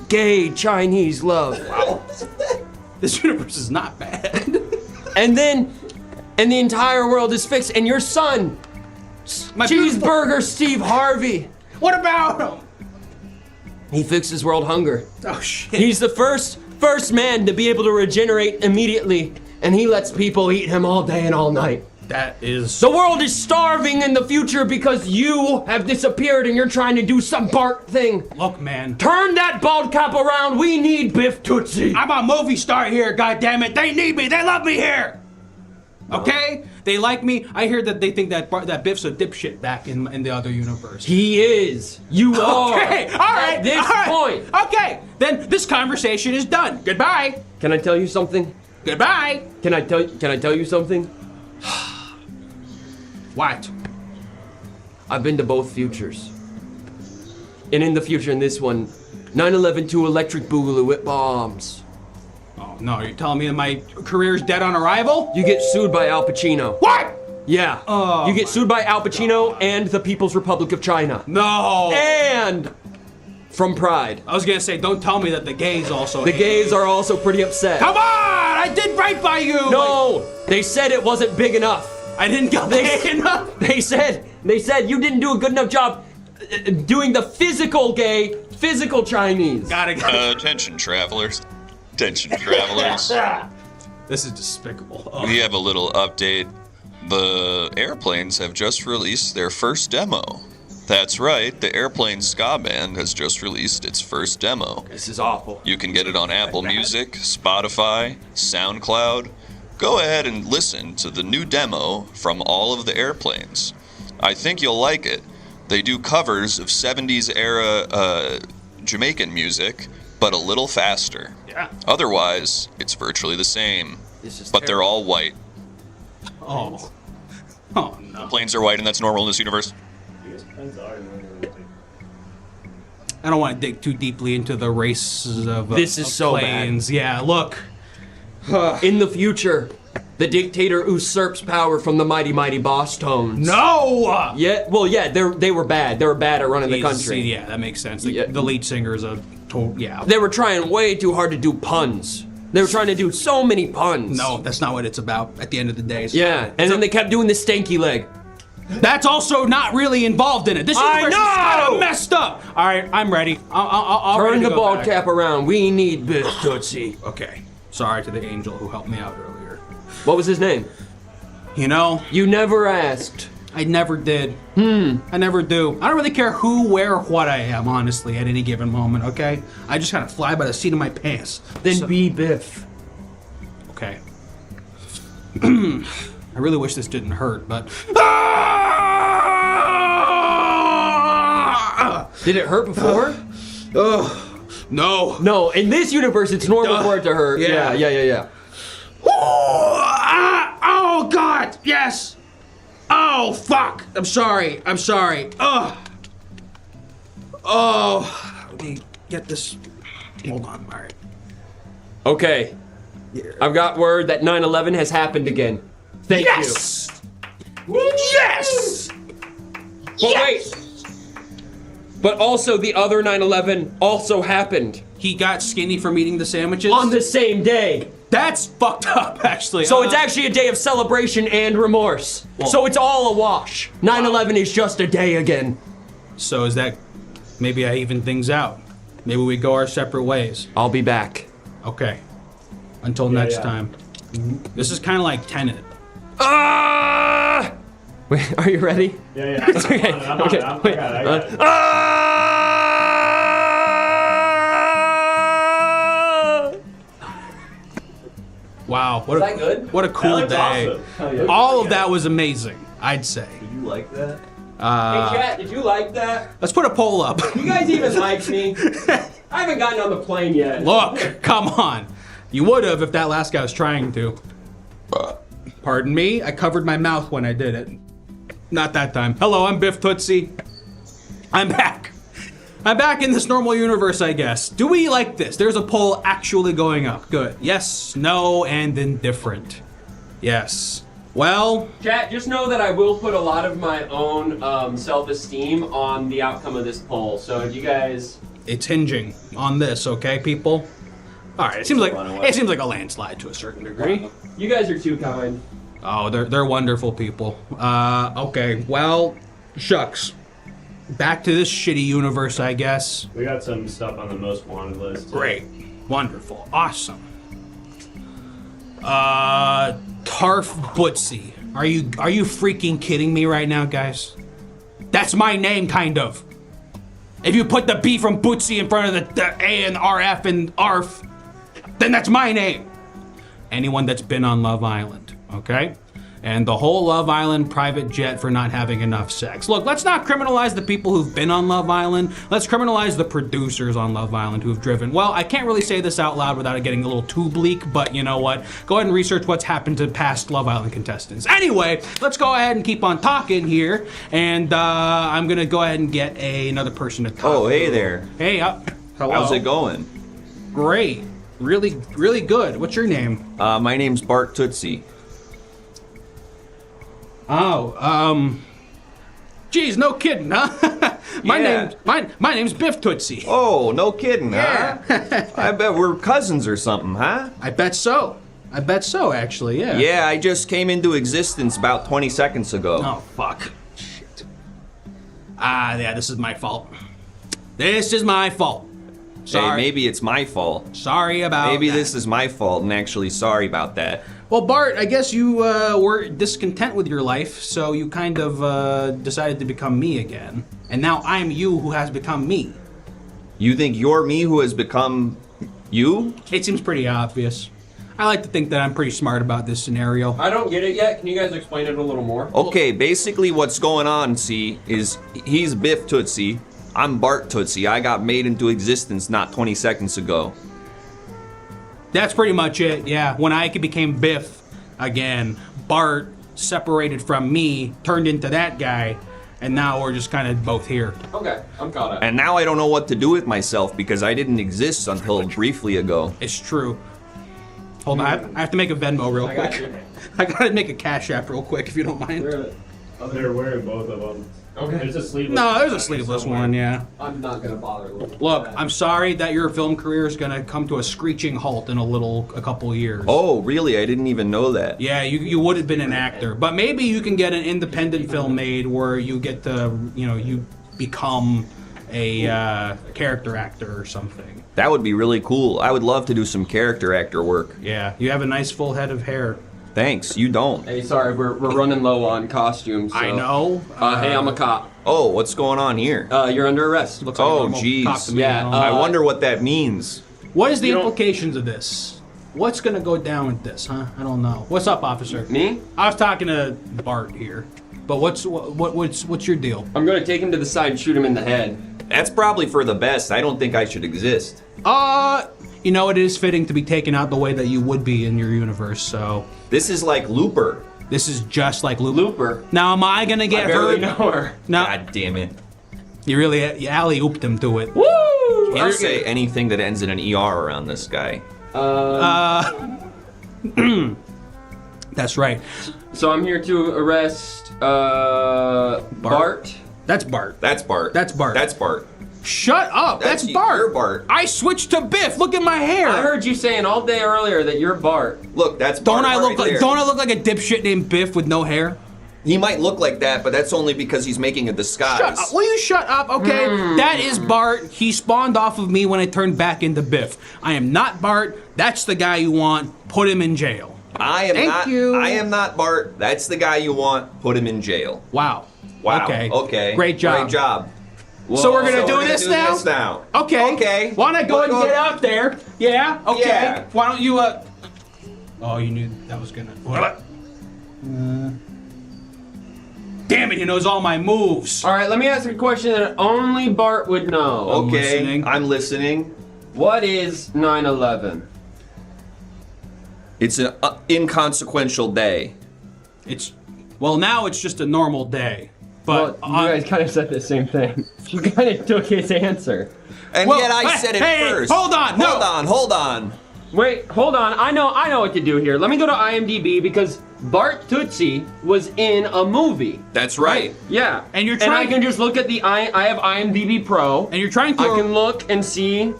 gay Chinese love. Wow. This universe is not bad. And the entire world is fixed, and your son, Cheeseburger Steve Harvey. What about him? He fixes world hunger. Oh shit. He's the first man to be able to regenerate immediately, and he lets people eat him all day and all night. That is... The world is starving in the future because you have disappeared and you're trying to do some Bart thing. Look, man. Turn that bald cap around. We need Biff Tootsie. I'm a movie star here, goddammit. They need me. They love me here. Okay? They like me. I hear that they think that Biff's a dipshit back in the other universe. He is. You are. Okay, all right. At this point. Okay, then this conversation is done. Goodbye. Can I tell you something? Goodbye. Can I tell you something? What? I've been to both futures. And in the future, in this one, 9/11 to electric boogaloo with bombs. Oh, no, you're telling me that my career's dead on arrival? You get sued by Al Pacino. What? Yeah. Oh, you get sued by Al Pacino and the People's Republic of China. No. And from Pride. I was gonna say, don't tell me that the gays also. The gays are also pretty upset. Come on! I did right by you! No! They said it wasn't big enough. I didn't go big enough. They said you didn't do a good enough job doing the physical Chinese. Got it. Attention, travelers. Attention, travelers. This is despicable. Oh. We have a little update. The airplanes have just released their first demo. That's right, the Airplane Ska Band has just released its first demo. This is awful. You can get it on Apple Music, Spotify, SoundCloud. Go ahead and listen to the new demo from all of the airplanes. I think you'll like it. They do covers of 70s era Jamaican music, but a little faster. Yeah. Otherwise, it's virtually the same. terrible. But they're all white. Oh. Oh no. Planes are white, and that's normal in this universe. I don't want to dig too deeply into the races of This is of so planes. Yeah, look. In the future, the dictator usurps power from the mighty boss tones. No! Yeah, well, yeah, they were bad. They were bad at running the country. Yeah, that makes sense. Yeah. The lead singer is a total, yeah. They were trying way too hard to do puns. They were trying to do so many puns. No, that's not what it's about at the end of the day. Yeah, and then they kept doing the stanky leg. That's also not really involved in it. This I universe is know! kind of messed up. All right, I'm ready. I'll Turn ready to the go ball back. cap around. We need Biff Tootsie. Okay. Sorry to the angel who helped me out earlier. What was his name? You know, You never asked. I never did. I never do. I don't really care who, where, or what I am, honestly, at any given moment, okay? I just kind of fly by the seat of my pants. Then be Biff. Okay. I really wish this didn't hurt, but... Did it hurt before? No. No, in this universe, it's normal for it to hurt. Yeah. Yeah. Oh, God. Yes. Oh, fuck. I'm sorry. Ugh. Oh. Let me get this. Hold on. All right. Okay. I've got word that 9/11 has happened again. Thank you. Yes. But wait. But also the other 9/11 also happened. He got skinny from eating the sandwiches? On the same day. That's fucked up, actually. So it's actually a day of celebration and remorse. So it's all a wash. 9/11 is just a day again. So is that... Maybe I even things out. Maybe we go our separate ways. I'll be back. Okay. Until next time. This is kind of like Tenet. Wait, are you ready? Yeah. Okay. Okay. Wait. Wow. What Is that good? What a cool That's day. awesome. All of that was amazing, I'd say. Did you like that? Hey, chat, did you like that? Let's put a poll up. You guys even like me? I haven't gotten on the plane yet. Look, come on. You would have if that last guy was trying to. Pardon me, I covered my mouth when I did it. Not that time. Hello, I'm Biff Tootsie. I'm back. I'm back in this normal universe, I guess. Do we like this? There's a poll actually going up. Good. Yes, no, and indifferent. Yes. Well, Chat, just know that I will put a lot of my own self-esteem on the outcome of this poll. So if you guys... it's hinging on this, okay, people? All right, it seems like a landslide to a certain degree. You guys are too kind. Oh, they're wonderful people. Okay, well, shucks. Back to this shitty universe, I guess. We got some stuff on the most wanted list. Great, wonderful, awesome. Tarf Bootsy. Are you freaking kidding me right now, guys? That's my name, kind of. If you put the B from Bootsy in front of the A and RF and ARF, then that's my name. Anyone that's been on Love Island, okay? And the whole Love Island private jet for not having enough sex. Look, let's not criminalize the people who've been on Love Island. Let's criminalize the producers on Love Island who've driven. Well, I can't really say this out loud without it getting a little too bleak, but you know what? Go ahead and research what's happened to past Love Island contestants. Anyway, let's go ahead and keep on talking here. And I'm gonna go ahead and get another person to talk. Oh, hey there. Hey, hello. How's it going? Great. Really, really good. What's your name? My name's Bart Tootsie. Oh, geez, no kidding, huh? My name's Biff Tootsie. Oh, no kidding, Yeah. huh? I bet we're cousins or something, huh? I bet so, actually, yeah. Yeah, I just came into existence about 20 seconds ago. Oh, fuck. Shit. Yeah, this is my fault. This is my fault. Sorry. Hey, maybe it's my fault. Sorry about Maybe that. this is my fault, and actually sorry about that. Well, Bart, I guess you were discontent with your life, so you kind of decided to become me again. And now I'm you who has become me. You think you're me who has become you? It seems pretty obvious. I like to think that I'm pretty smart about this scenario. I don't get it yet. Can you guys explain it a little more? Okay, basically what's going on, see, is he's Biff Tootsie, I'm Bart Tootsie. I got made into existence not 20 seconds ago. That's pretty much it, yeah. When I became Biff again, Bart separated from me, turned into that guy, and now we're just kind of both here. Okay, I'm caught up. And now I don't know what to do with myself because I didn't exist until briefly ago. It's true. Hold on, I have to make a Venmo real quick. I gotta make a Cash App real quick if you don't mind. They're wearing both of them. Okay. There's a sleeveless. No, there's a sleeveless one, yeah. I'm not gonna bother looking. Look, I'm sorry that your film career is gonna come to a screeching halt in a couple years. Oh, really? I didn't even know that. Yeah, you would have been an actor, but maybe you can get an independent film made where you get to, you become a character actor or something. That would be really cool. I would love to do some character actor work. Yeah, you have a nice full head of hair. Thanks, you don't. Hey, sorry, we're running low on costumes. So. I know. Hey, I'm a cop. Oh, what's going on here? You're under arrest. Looks like a Oh, normal jeez. cop to me, Yeah, you know. I wonder what that means. What is the implications of this? What's gonna go down with this, huh? I don't know. What's up, officer? Me? I was talking to Bart here, but what's your deal? I'm gonna take him to the side and shoot him in the head. That's probably for the best. I don't think I should exist. You know, it is fitting to be taken out the way that you would be in your universe, so... This is like Looper. This is just like Looper. Now, am I gonna get I barely hurt? know her. No. God damn it. You really alley-ooped him to it. Woo! Can't say anything that ends in an ER around this guy. That's right. So I'm here to arrest Bart. That's Bart. That's Bart. That's Bart. That's Bart. Shut up. That's Bart. You're Bart. I switched to Biff. Look at my hair. I heard you saying all day earlier that you're Bart. Look, that's Bart. Don't I look right like there. Don't I look like a dipshit named Biff with no hair? He might look like that, but that's only because he's making a disguise. Shut up. Will you shut up? Okay. That is Bart. He spawned off of me when I turned back into Biff. I am not Bart. That's the guy you want. Put him in jail. Thank you. I am not Bart. That's the guy you want. Put him in jail. Wow. Wow. Okay. Great job. Great job. So we're gonna So do we're this gonna now? This now. Okay. Okay. Why not go ahead and get out there? Yeah. Okay. Yeah. Why don't you? Oh, you knew that was gonna. Damn it! He knows all my moves. All right, let me ask a question that only Bart would know. Okay. listening. I'm listening. What is 9/11? It's an inconsequential day. Well, now it's just a normal day. But Well, you guys kind of said the same thing. You kind of took his answer. And Well, yet I hey, said it hey, first. hold on, no. Hold on. Wait, hold on. I know what to do here. Let me go to IMDb because Bart Tootsie was in a movie. That's right. Yeah. And you're And I trying- can just look at I have IMDb Pro. and you're trying to I can look and see.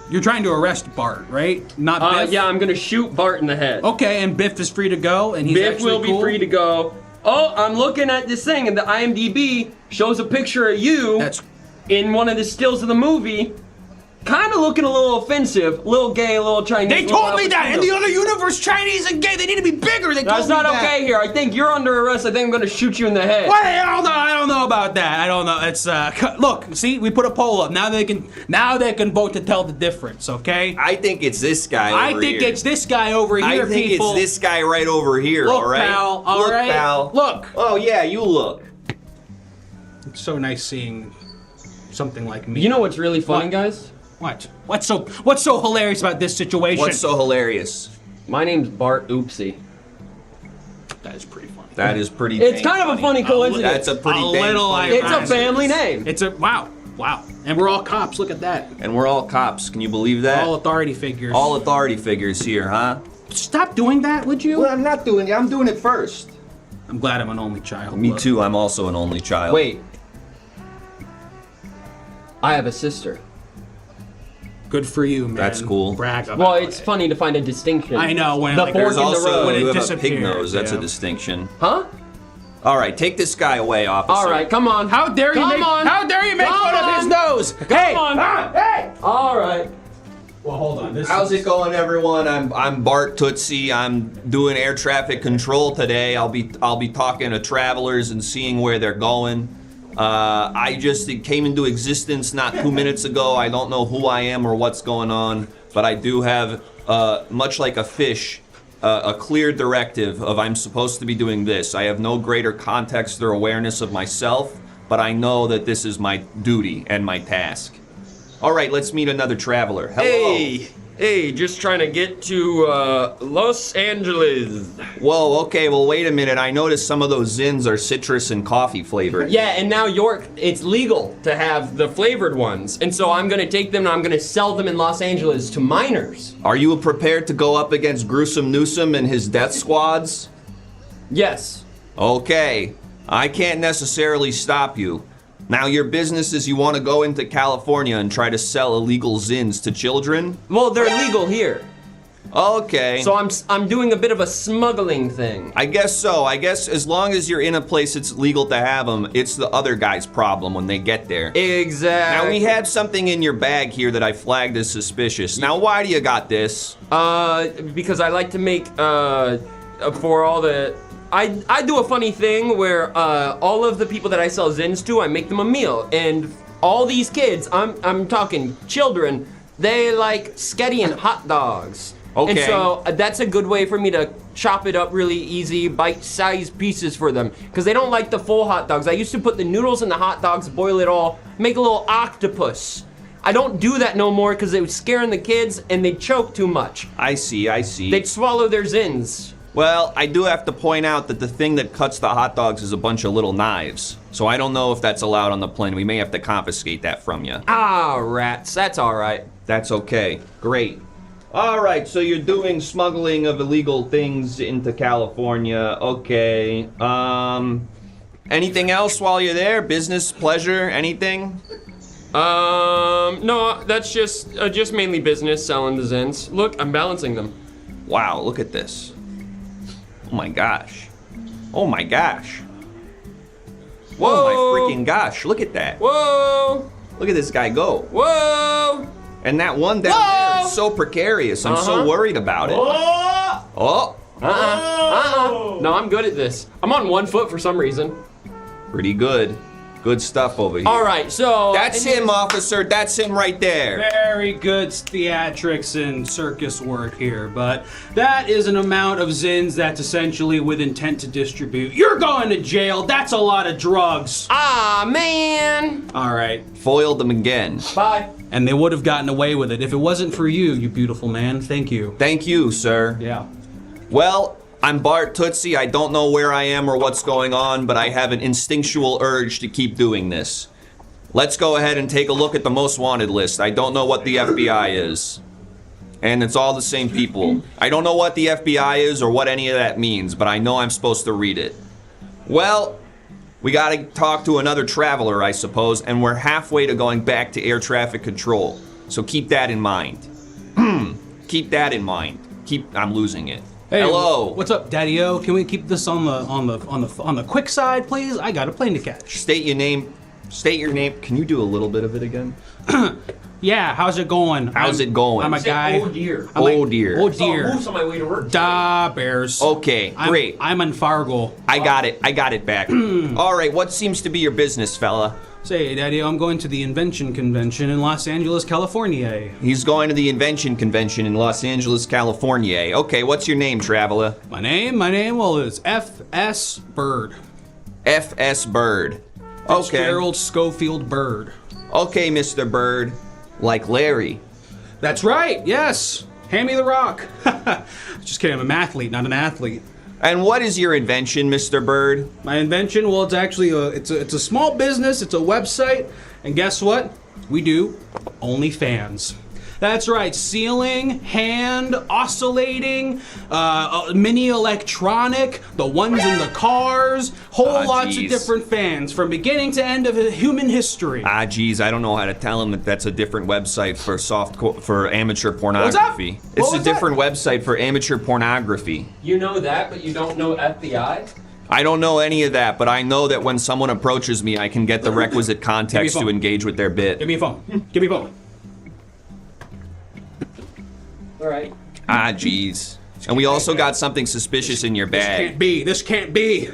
you're trying to arrest Bart, right? Not Biff. Yeah, I'm gonna shoot Bart in the head. Okay, and Biff is free to go, and he's Biff actually will be cool? free to go. Oh, I'm looking at this thing, and the IMDb shows a picture of you That's in one of the stills of the movie. Kind of looking a little offensive, a little gay, a little Chinese. They little told me that in Filipino. the other universe, Chinese and gay. They need to be bigger. They That's told me not that. okay here. I think you're under arrest. I think I'm gonna shoot you in the head. What? I don't know about that. I don't know. It's look. See, we put a poll up. Now they can vote to tell the difference. Okay. I think it's this guy I over think here. it's this guy over I here, think people. it's this guy right over here, Look, all right? pal, all look, right? pal. Look. Oh, yeah, you look. It's so nice seeing something like me. You know what's really funny, What? guys? What? What's so hilarious about this situation? What's so hilarious? My name's Bart Oopsie. That is pretty funny. That is pretty It's dang kind of a funny coincidence. That's a pretty A dang little funny It's a ironic. family name. It's a wow. And we're all cops. Look at that. And we're all cops. Can you believe that? All authority figures. All authority figures here, huh? Stop doing that, would you? Well, I'm not doing it. I'm doing it first. I'm glad I'm an only child. Me Look. too. I'm also an only child. Wait. I have a sister. Good for you, man. That's cool. Brag about Well, it's it. funny to find a distinction. I know when the like, fork There's in the also road. when it you have a disappears, pig nose. That's yeah. a distinction. Huh? All right, take this guy away, officer. All right, come on. How dare you Come make? on. How dare you make Come fun of his on. nose? Hey, on. hey. All right. Well, hold on. How's it going, everyone? I'm Bart Tootsie. I'm doing air traffic control today. I'll be talking to travelers and seeing where they're going. It came into existence not 2 minutes ago. I don't know who I am or what's going on, but I do have, much like a fish, a clear directive of I'm supposed to be doing this. I have no greater context or awareness of myself, but I know that this is my duty and my task. All right, let's meet another traveler. Hello. Hey, just trying to get to Los Angeles. Whoa, okay, well, wait a minute. I noticed some of those Zins are citrus and coffee flavored. Yeah, and now York, it's legal to have the flavored ones. And so I'm going to take them and I'm going to sell them in Los Angeles to minors. Are you prepared to go up against Gruesome Newsome and his death squads? Yes. Okay, I can't necessarily stop you. Now, your business is you want to go into California and try to sell illegal Zins to children? Well, they're legal here. Okay. So I'm doing a bit of a smuggling thing. I guess so. I guess as long as you're in a place it's legal to have them, it's the other guy's problem when they get there. Exactly. Now, we have something in your bag here that I flagged as suspicious. Now, why do you got this? Because I like to make, for all the... I do a funny thing where all of the people that I sell Zins to, I make them a meal. And all these kids, I'm talking children, they like sketty and hot dogs. Okay. And so that's a good way for me to chop it up really easy, bite-sized pieces for them. Because they don't like the full hot dogs. I used to put the noodles in the hot dogs, boil it all, make a little octopus. I don't do that no more because it was scaring the kids and they choke too much. I see. They'd swallow their zins. Well, I do have to point out that the thing that cuts the hot dogs is a bunch of little knives. So I don't know if that's allowed on the plane. We may have to confiscate that from you. Ah, rats. That's all right. That's okay. Great. All right, so you're doing smuggling of illegal things into California. Okay. Anything else while you're there? Business, pleasure, anything? No, that's just mainly business, selling the zins. Look, I'm balancing them. Wow, look at this. Oh my gosh. Oh my gosh. Whoa. Oh my freaking gosh, look at that. Whoa! Look at this guy go. Whoa! And that one down there is so precarious. I'm so worried about it. Oh. No, I'm good at this. I'm on 1 foot for some reason. Pretty good. Good stuff over here. All right, so That's him, officer. That's him right there. Very good theatrics and circus work here, but that is an amount of zins that's essentially with intent to distribute. You're going to jail. That's a lot of drugs. Ah, man. All right. Foiled them again. Bye. And they would have gotten away with it if it wasn't for you, you beautiful man. Thank you. Thank you, sir. Yeah. Well, I'm Bart Tootsie. I don't know where I am or what's going on, but I have an instinctual urge to keep doing this. Let's go ahead and take a look at the most wanted list. I don't know what the FBI is. And it's all the same people. I don't know what the FBI is or what any of that means, but I know I'm supposed to read it. Well, we gotta talk to another traveler, I suppose, and we're halfway to going back to air traffic control. So keep that in mind. Keep that in mind. I'm losing it. Hey, hello. What's up, Daddy-O? Can we keep this on the quick side, please? I got a plane to catch. State your name. State your name. Can you do a little bit of it again? Yeah, how's it going? How's it going? I'm a guy. Oh dear. Oh dear. Oh dear. on my way to work. Da Bears. Okay, great. I'm in Fargo. I got it back. All right, what seems to be your business, fella? Say, Daddy, I'm going to the Invention Convention in Los Angeles, California. He's going to the Invention Convention in Los Angeles, California. Okay, what's your name, traveler? My name, well, is F.S. Bird. F.S. Bird. Okay. Gerald Schofield Bird. Okay, Mr. Bird. Like Larry. That's right, yes. Hand me the rock. Just kidding, I'm an athlete, not an athlete. And what is your invention, Mr. Bird? My invention, well, it's actually it's a small business, it's a website, and guess what? We do OnlyFans. That's right, ceiling, hand, oscillating, mini electronic, the ones in the cars, lots of different fans from beginning to end of human history. Geez, I don't know how to tell him that that's a different website for amateur pornography. It's a different website for amateur pornography. You know that, but you don't know FBI? I don't know any of that, but I know that when someone approaches me, I can get the requisite context to engage with their bit. Give me a phone. Give me a phone. All right. Geez. And we also got something suspicious in your bag. This can't be. Do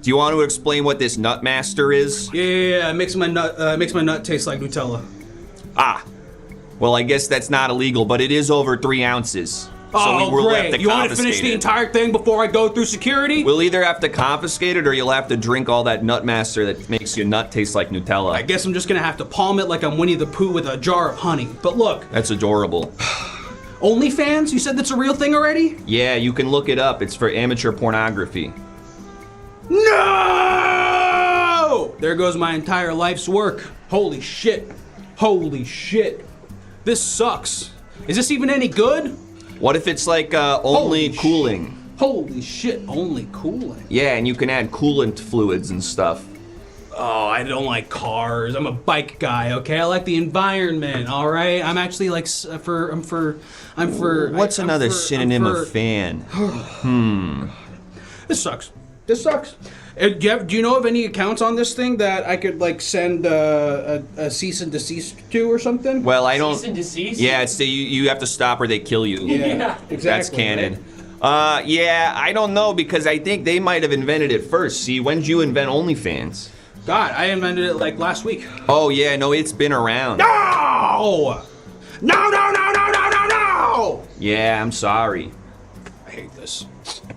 you want to explain what this Nutmaster is? Yeah, it makes my nut taste like Nutella. Well, I guess that's not illegal, but it is over 3 ounces. So we will have to You want to finish the entire thing before I go through security? We'll either have to confiscate it or you'll have to drink all that Nutmaster that makes your nut taste like Nutella. I guess I'm just gonna have to palm it like I'm Winnie the Pooh with a jar of honey. But look. That's adorable. OnlyFans? You said that's a real thing already? Yeah, you can look it up. It's for amateur pornography. No! There goes my entire life's work. Holy shit. Holy shit. This sucks. Is this even any good? What if it's like only cooling? Holy shit, only cooling. Yeah, and you can add coolant fluids and stuff. Oh, I don't like cars. I'm a bike guy, okay? I like the environment, all right? I'm actually like What's another synonym of fan? This sucks. This sucks. Do you know of any accounts on this thing that I could like send a cease and desist to or something? Well, I don't. Cease and desist? Yeah, it's you have to stop or they kill you. Yeah, exactly. That's canon. Right? Yeah, I don't know because I think they might have invented it first. See, when did you invent OnlyFans? God, I invented it like last week. Oh yeah, no, it's been around. No! No! Yeah, I'm sorry. I hate this.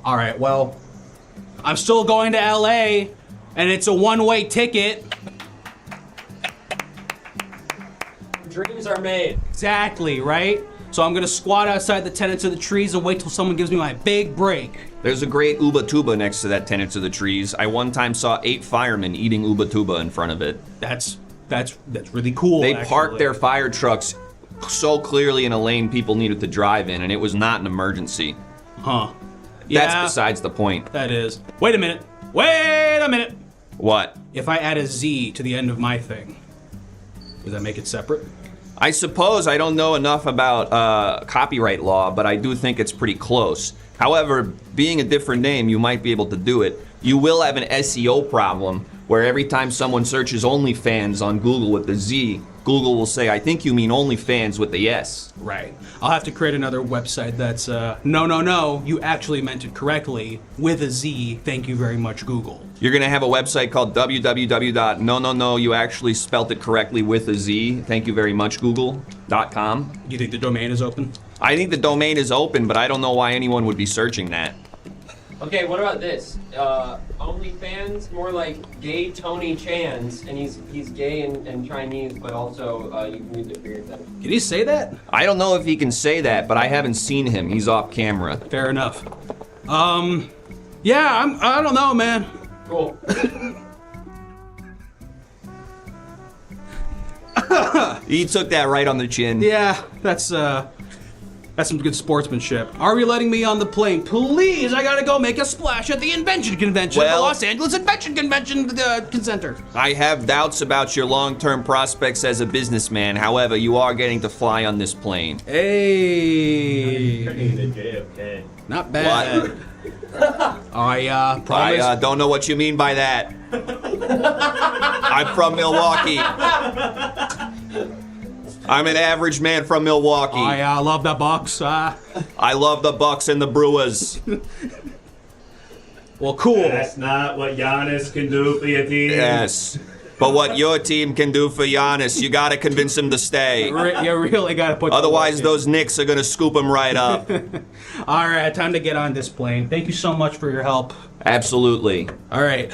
All right, well, I'm still going to LA, and it's a one-way ticket. dreams are made. Exactly, right? So I'm gonna squat outside the tenants of the trees and wait till someone gives me my big break. There's a great Uba Tuba next to that Tenants of the Trees. I one time saw 8 firemen eating Uba Tuba in front of it. That's really cool. They actually. parked their fire trucks so clearly in a lane people needed to drive in, and it was not an emergency. Huh. Yeah, That's besides the point. that is. Wait a minute. Wait a minute. What? If I add a Z to the end of my thing, does that make it separate? I suppose I don't know enough about copyright law, but I do think it's pretty close. However, being a different name, you might be able to do it. You will have an SEO problem where every time someone searches OnlyFans on Google with the Z, Google will say, I think you mean OnlyFans with the S. Right. I'll have to create another website that's, no, you actually meant it correctly, with a Z, thank you very much, Google. You're gonna have a website called www.no, you actually spelt it correctly with a Z, thank you very much, Google.com. You think the domain is open? I think the domain is open, but I don't know why anyone would be searching that. Okay, what about this? OnlyFans, more like gay Tony Chan's, and he's gay and Chinese, but also you can read the beard then. Can you say that? I don't know if he can say that, but I haven't seen him. He's off camera. Fair enough. Yeah, I don't know, man. Cool. He took that right on the chin. Yeah, that's some good sportsmanship. Are we letting me on the plane? Please, I gotta go make a splash at the Invention Convention at the Well- Los Angeles Invention Convention Center. I have doubts about your long-term prospects as a businessman. However, you are getting to fly on this plane. Hey, The JFK. not bad. What? I promise. I don't know what you mean by that. I'm from Milwaukee. I'm an average man from Milwaukee. I love the Bucks. I love the Bucks and the Brewers. Well, cool. That's not what Giannis can do for your team. Yes. But what your team can do for Giannis, you gotta convince him to stay. You really gotta put. the Otherwise, work in. those Knicks are gonna scoop him right up. All right, time to get on this plane. Thank you so much for your help. Absolutely. All right,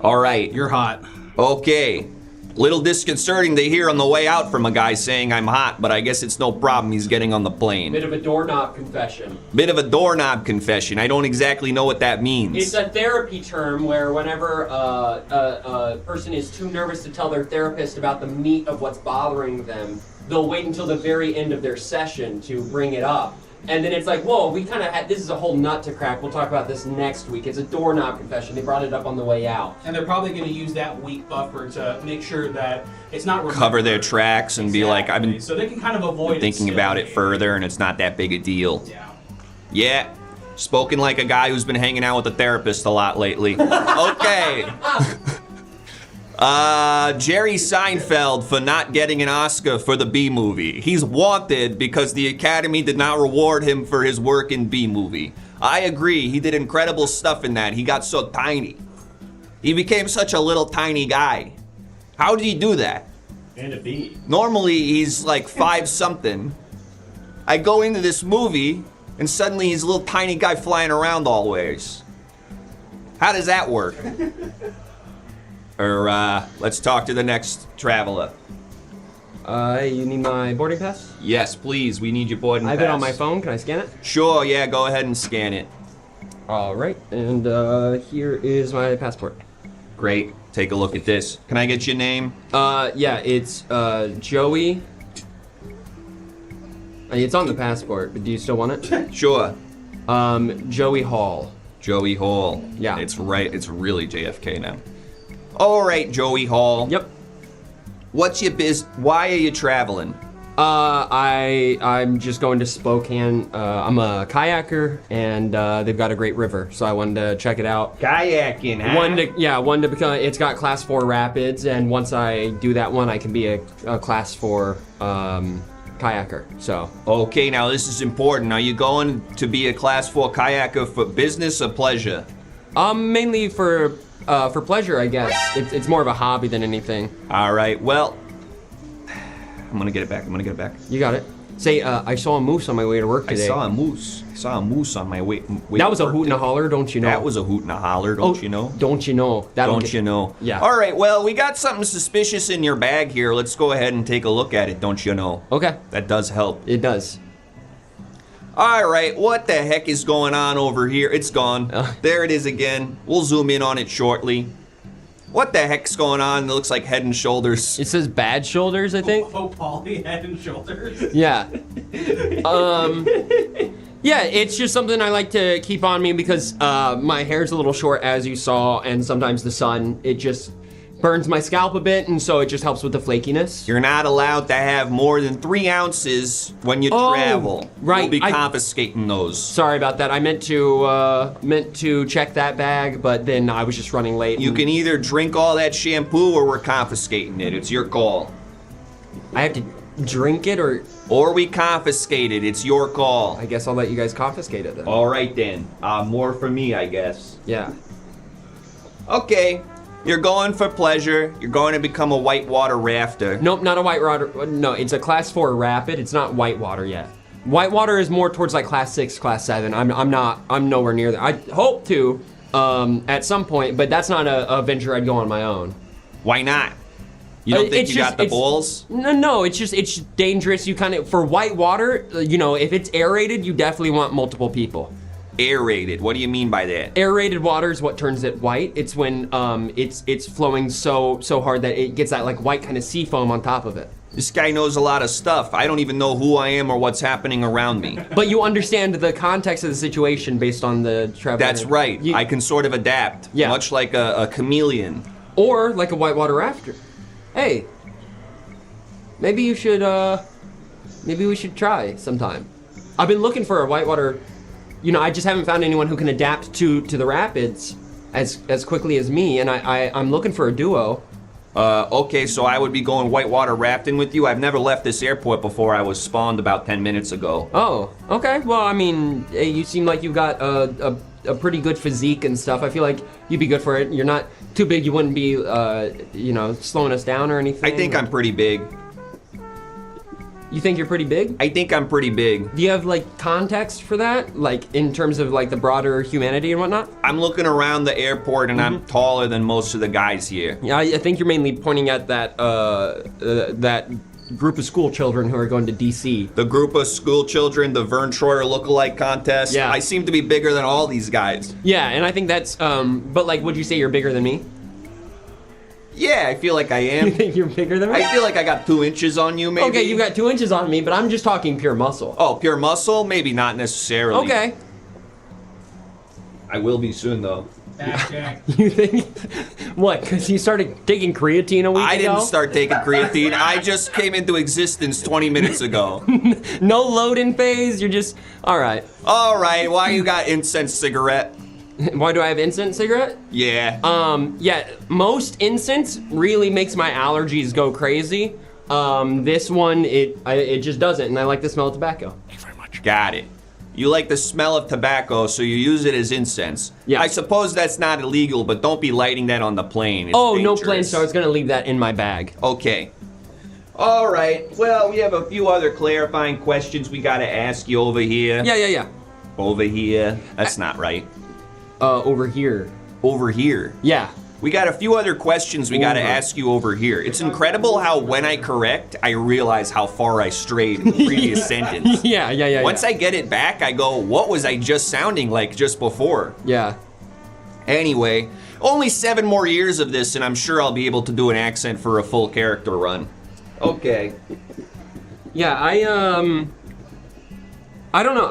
All right. you're hot. Okay. Little disconcerting to hear on the way out from a guy saying I'm hot, but I guess it's no problem. He's getting on the plane. Bit of a doorknob confession. Bit of a doorknob confession. I don't exactly know what that means. It's a therapy term where whenever a person is too nervous to tell their therapist about the meat of what's bothering them, they'll wait until the very end of their session to bring it up. And then it's like, whoa, we kind of had, this is a whole nut to crack. We'll talk about this next week. It's a doorknob confession. They brought it up on the way out. And they're probably going to use that week buffer to make sure that it's not Cover their tracks and be like, I've been so they can kind of avoid thinking about it further and it's not that big a deal. Yeah. Yeah. Spoken like a guy who's been hanging out with a therapist a lot lately. Okay. Jerry Seinfeld for not getting an Oscar for the B movie. He's wanted because the Academy did not reward him for his work in B movie. I agree, he did incredible stuff in that. He got so tiny. He became such a little tiny guy. How did he do that? And a bee. Normally he's like 5-something. I go into this movie and suddenly he's a little tiny guy flying around always. How does that work? Or, let's talk to the next traveler. You need my boarding pass? Yes, please, we need your boarding I have pass. it on my phone. Can I scan it? Sure, yeah, go ahead and scan it. All right, and here is my passport. Great, take a look at this. Can I get your name? Yeah, it's Joey. It's on the passport, but do you still want it? Sure. Joey Hall. Joey Hall. Yeah. It's right, it's really JFK now. All right, Joey Hall. Yep. What's your why are you traveling? I'm just going to Spokane. I'm a kayaker, and they've got a great river, so I wanted to check it out. Kayaking, huh? One to become. It's got class 4 rapids, and once I do that one, I can be a class 4 kayaker. So. Okay, now this is important. Are you going to be a class 4 kayaker for business or pleasure? Mainly for pleasure, I guess. It's more of a hobby than anything. All right, well, I'm gonna get it back. You got it. Say, I saw a moose on my way to work I today. saw a moose. I saw a moose on my way. That was to a work hoot and a today. holler, don't you know? That was a hoot and a holler, don't you know? Don't you know? Don't you know? Yeah. All right, well, we got something suspicious in your bag here. Let's go ahead and take a look at it, don't you know? Okay. That does help. It does. All right, what the heck is going on over here? It's gone. There it is again. We'll zoom in on it shortly. What the heck's going on? It looks like Head and Shoulders. It says bad shoulders, I think. Oh, Polly, Head and Shoulders. Yeah. Yeah, it's just something I like to keep on me because my hair's a little short, as you saw, and sometimes the sun, it just burns my scalp a bit, and so it just helps with the flakiness. You're not allowed to have more than 3 ounces when you travel. right. We'll be confiscating those. Sorry about that. I meant to check that bag, but then I was just running late. You and can either drink all that shampoo or we're confiscating it. It's your call. I have to drink it, Or we confiscate it. It's your call. I guess I'll let you guys confiscate it then. All right then. More for me, I guess. Yeah. Okay. You're going for pleasure. You're going to become a whitewater rafter. Nope, not a whitewater. No, it's a class 4 rapid. It's not whitewater yet. Whitewater is more towards like class 6, class 7. I'm nowhere near there. I hope to at some point, but that's not a venture I'd go on my own. Why not? You don't think It's you got the it's- balls? No, it's dangerous. You kind of, for whitewater, if it's aerated, you definitely want multiple people. Aerated. What do you mean by that? Aerated water is what turns it white. It's when it's flowing so hard that it gets that like white kind of sea foam on top of it. This guy knows a lot of stuff. I don't even know who I am or what's happening around me. But you understand the context of the situation based on the travel. That's right. I can sort of adapt. Yeah. Much like a chameleon. Or like a whitewater rafter. Hey, maybe we should try sometime. I've been looking for a whitewater. I just haven't found anyone who can adapt to the rapids as quickly as me, and I'm looking for a duo. Okay, so I would be going whitewater rafting with you. I've never left this airport before. I was spawned about 10 minutes ago. Oh, okay. Well, I mean, you seem like you've got a pretty good physique and stuff. I feel like you'd be good for it. You're not too big. You wouldn't be, slowing us down or anything. I think I'm pretty big. You think you're pretty big? I think I'm pretty big. Do you have like context for that? Like in terms of like the broader humanity and whatnot? I'm looking around the airport and I'm taller than most of the guys here. Yeah, I think you're mainly pointing at that group of school children who are going to DC. The group of school children, the Vern Troyer lookalike contest. Yeah. I seem to be bigger than all these guys. Yeah, and I think that's but like, would you say you're bigger than me? Yeah, I feel like I You am. think you're bigger than me? I feel like I got 2 inches on you, maybe. Okay, you got 2 inches on me, but I'm just talking pure muscle. Oh, pure muscle? Maybe not necessarily. Okay. I will be soon, though. Jack. You think? What? Because you started taking creatine a week ago? I didn't start taking creatine. I just came into existence 20 minutes ago. No load-in phase. You're just all right. All right, why you got incense cigarette? Why do I have incense cigarette? Yeah. Yeah. Most incense really makes my allergies go crazy. This one, it just doesn't, and I like the smell of tobacco. Got it. You like the smell of tobacco, so you use it as incense. Yeah. I suppose that's not illegal, but don't be lighting that on the plane. It's Oh, no dangerous. plane, so I was gonna leave that in my bag. Okay. All right. Well, we have a few other clarifying questions we gotta ask you over here. Yeah. Over here. That's not right. Over here. Over here. Yeah. We got a few other questions we gotta Over. ask you over here. It's incredible how when I correct, I realize how far I strayed in the previous sentence. Yeah. Once I get it back, I go, what was I just sounding like just before? Yeah. Anyway, only 7 more years of this, and I'm sure I'll be able to do an accent for a full character run. Okay. Yeah, I don't know.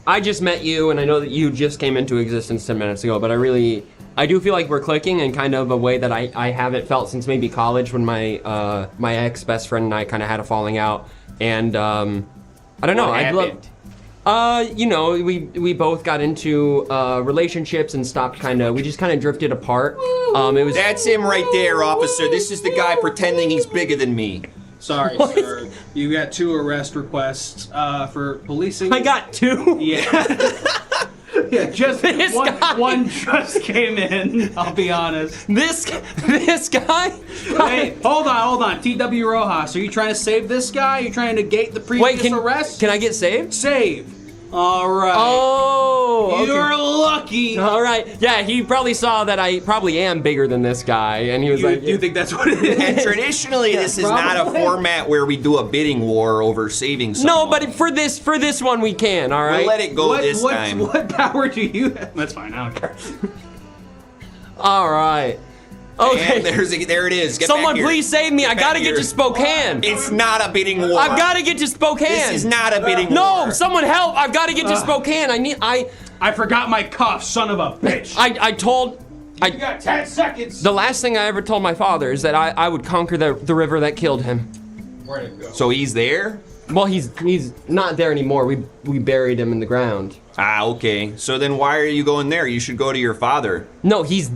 I just met you, and I know that you just came into existence 10 minutes ago, but I do feel like we're clicking in kind of a way that I haven't felt since maybe college when my my ex best friend and I kind of had a falling out, and I don't know. I'd love. We both got into relationships and stopped we just kind of drifted apart. It was That's him right there, officer. This is the guy pretending he's bigger than me. Sorry, sir. You got 2 arrest requests for policing. I got 2. Yeah. Yeah, just This guy. one just came in. I'll be honest. This guy. Wait, hold on. TW Rojas, are you trying to save this guy? Are you trying to negate the previous Wait, arrest? can I get saved? Save. All right. Oh, okay. You're lucky. All right. Yeah, he probably saw that I probably am bigger than this guy, and he was like, You think that's what it And is? traditionally, this is not a probably. format where we do a bidding war over saving someone. "No, but for this one we can." All right. we'll let it go this time. What power do you have? That's fine. I don't care. All right. Okay. And there it is. Get Someone back here. please save me. I back gotta get here. to Spokane. It's not a bidding war. I've gotta get to Spokane. This is not a bidding war. No, someone help! I've gotta get to Spokane. I forgot my cuff, son of a bitch. I told. You got 10 seconds. The last thing I ever told my father is that I would conquer the river that killed him. Where'd it go? So he's there? Well, he's not there anymore. We buried him in the ground. Ah, okay. So then why are you going there? You should go to your father. No, he's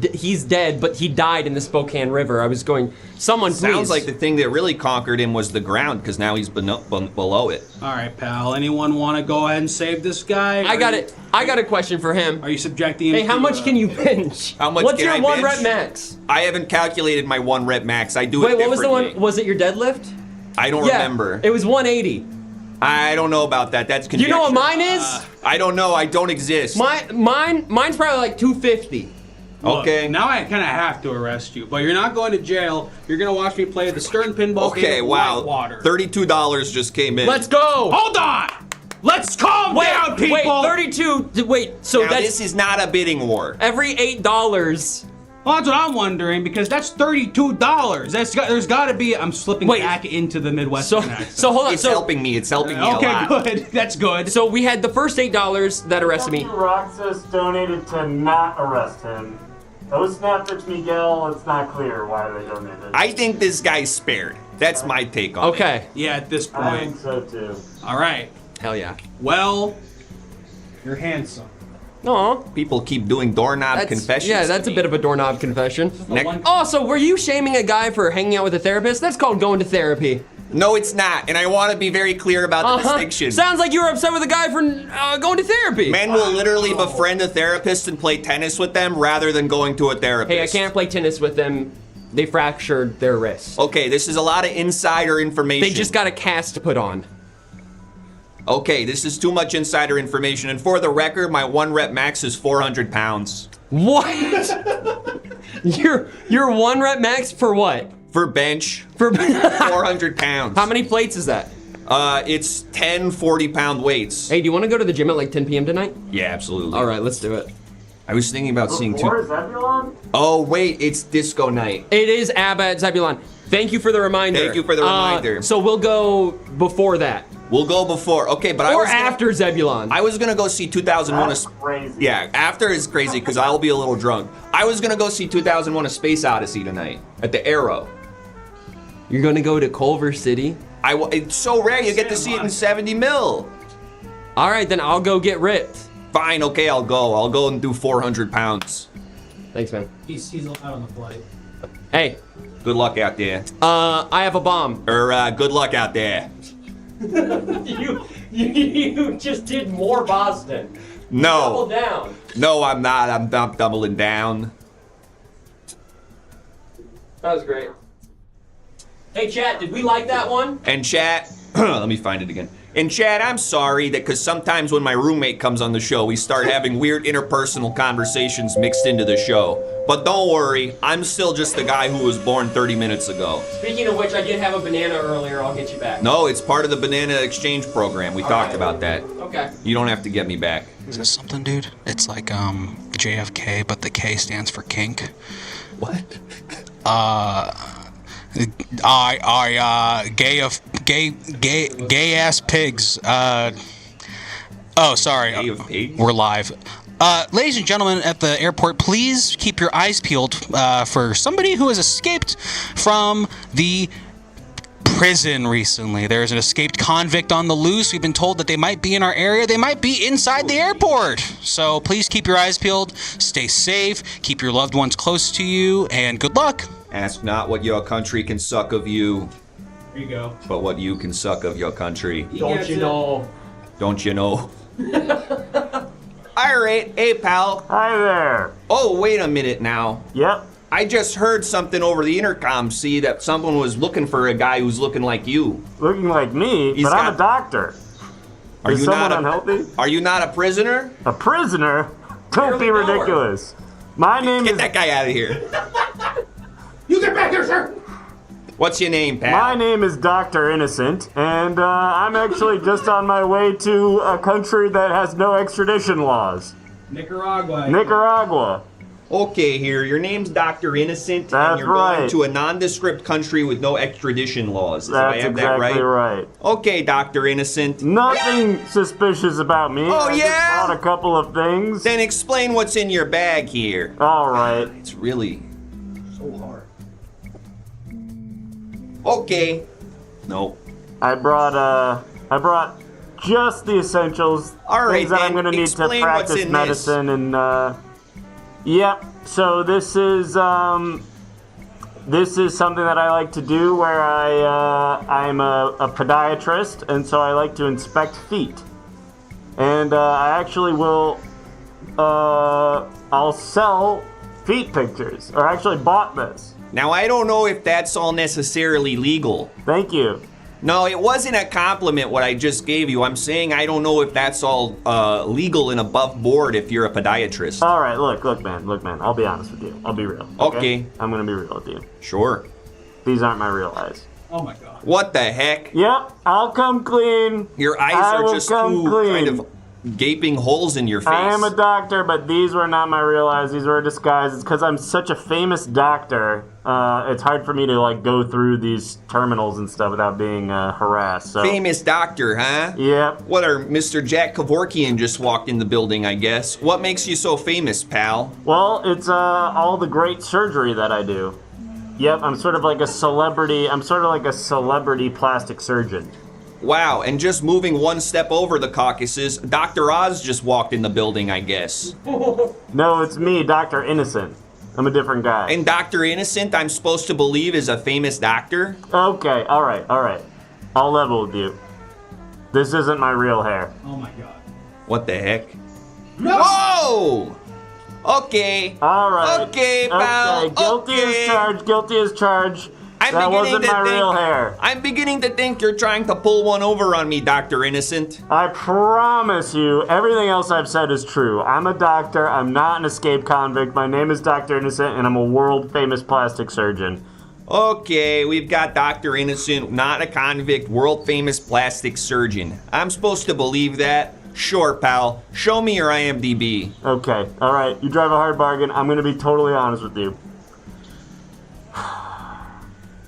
dead, but he died in the Spokane River. I was going. Someone please. Sounds like the thing that really conquered him was the ground, because now he's below it. All right, pal. Anyone want to go ahead and save this guy? I got it. I got a question for him. Are you subjecting him Hey, how to, much can you bench? How much What's can your I one bench? rep max? I haven't calculated my 1 rep max. I do it Wait, what was the differently. one? Was it your deadlift? I don't Yeah, remember. it was 180. I don't know about that. That's You conjecture. know what mine is? I don't know. I don't exist. Mine's probably like 250. Look, Okay. now I kind of have to arrest you, but you're not going to jail. You're going to watch me play the Stern pinball game Okay, with wow. white water. $32 just came in. Let's go. Hold on! Let's calm down, people! Wait, 32. Wait, so Now, that's this is not a bidding war. every $8. Well, that's what I'm wondering, because that's $32. There's got to be. I'm slipping Wait. back into the So Midwestern accent. so hold on. It's So helping me. It's helping me a Okay, lot. good. That's good. so we had the first $8 that arrested me. Roxas donated to not arrest him. Those Snapfish Miguel, it's not clear why they donated. I think this guy's spared. That's my take on it. Okay. Yeah, at this I point. think so too. All right. Hell yeah. Well, you're handsome. Aw. People keep doing doorknob confessions. Yeah, to that's a me. bit of a doorknob confession. Next- Oh, so were you shaming a guy for hanging out with a therapist? That's called going to therapy. No, it's not. And I want to be very clear about the distinction. Sounds like you were upset with a guy for going to therapy. Men will literally befriend a therapist and play tennis with them rather than going to a therapist. Hey, I can't play tennis with them. They fractured their wrists. Okay, this is a lot of insider information. They just got a cast to put on. Okay, this is too much insider information. And for the record, my 1 rep max is 400 pounds. What? Your 1 rep max for what? For bench, For 400 pounds. how many plates is that? It's 10 40-pound weights. Hey, do you want to go to the gym at like 10 p.m. tonight? Yeah, absolutely. All right, let's do it. I was thinking about seeing Before two. Zebulon? Oh, wait, it's disco night. It is ABBA at Zebulon. Thank you for the reminder. Thank you for the reminder. So we'll go before that. We'll go before. Okay, but I Or was gonna- after Zebulon. I was gonna go see 2001. That's crazy. Yeah, after is crazy because I'll be a little drunk. I was gonna go see 2001: A Space Odyssey tonight at the Arrow. You're going to go to Culver City? It's so rare you get to see it in 70 mil. All right, then I'll go get ripped. Fine, okay, I'll go. I'll go and do 400 pounds. Thanks, man. He's out on the flight. Hey, Good luck out there. I have a bomb. Good luck out there. You just did more Boston. No, down. no, I'm not. I'm not doubling down. That was great. Hey, chat, did we like that one? And chat, let me find it again. And chat, I'm sorry that because sometimes when my roommate comes on the show, we start having weird interpersonal conversations mixed into the show. But don't worry, I'm still just the guy who was born 30 minutes ago. Speaking of which, I did have a banana earlier. I'll get you back. No, it's part of the banana exchange program. We talked about that. Okay. You don't have to get me back. Is this something, dude? It's like JFK, but the K stands for kink. What? Gay ass pigs. Oh, sorry. Gay of pigs? We're live. Ladies and gentlemen at the airport, please keep your eyes peeled for somebody who has escaped from the prison recently. There's an escaped convict on the loose. We've been told that they might be in our area. They might be inside the airport. So please keep your eyes peeled. Stay safe. Keep your loved ones close to you. And good luck. Ask not what your country can suck of you, Here you go. but what you can suck of your country. Don't you know? Don't you know? All right. Hey, pal. Hi there. Oh, wait a minute now. Yep. I just heard something over the intercom, see, that someone was looking for a guy who's looking like you. Looking like me, He's but I'm got- a doctor. Are Is you someone not unhealthy? Are you not a prisoner? A prisoner? Don't be Barely know her. ridiculous. My name Get is that guy out of here. You get back here, sir! What's your name, pal? My name is Dr. Innocent, and I'm actually just on my way to a country that has no extradition laws. Nicaragua. Nicaragua. Okay, here. Your name's Dr. Innocent, and That's you're going right. to a nondescript country with no extradition laws. Do I That's have exactly that right. Okay, Dr. Innocent. Nothing suspicious about me. Oh, I just yeah? bought a couple of things. Then explain what's in your bag here. All right. It's really so hard. Okay. No. I brought just the essentials. All right, things that I'm then, gonna need to explain what's practice in medicine and yep. So this is something that I like to do where I'm a podiatrist, and so I like to inspect feet. And I actually will I'll sell feet pictures, or actually bought this. Now, I don't know if that's all necessarily legal. Thank you. No, it wasn't a compliment what I just gave you. I'm saying I don't know if that's all legal and above board if you're a podiatrist. All right, look, man. I'll be honest with you. I'll be real. Okay. I'm gonna be real with you. Sure. These aren't my real eyes. Oh my god. What the heck? Yep, I'll come clean. Your eyes I are will just come two clean. kind of gaping holes in your face. I am a doctor, but these were not my real eyes. These were a disguise. It's because I'm such a famous doctor. It's hard for me to like go through these terminals and stuff without being harassed. So. Famous doctor, huh? Yep. What are Mr. Jack Kevorkian just walked in the building, I guess. What makes you so famous, pal? Well, it's all the great surgery that I do. Yep, I'm sort of like a celebrity. I'm sort of like a celebrity plastic surgeon. Wow, and just moving one step over the Caucasus, Dr. Oz just walked in the building, I guess. No, it's me, Dr. Innocent. I'm a different guy. And Dr. Innocent, I'm supposed to believe, is a famous doctor? Okay, all right. I'll level with you. This isn't my real hair. Oh my god. What the heck? No! Whoa! Okay. All right. Okay, pal. Okay, guilty Okay. as charged. Guilty as charged. That wasn't my real hair. I'm beginning to think you're trying to pull one over on me, Dr. Innocent. I promise you, everything else I've said is true. I'm a doctor. I'm not an escaped convict. My name is Dr. Innocent, and I'm a world-famous plastic surgeon. Okay, we've got Dr. Innocent, not a convict, world-famous plastic surgeon. I'm supposed to believe that? Sure, pal. Show me your IMDb. Okay, all right. You drive a hard bargain. I'm going to be totally honest with you.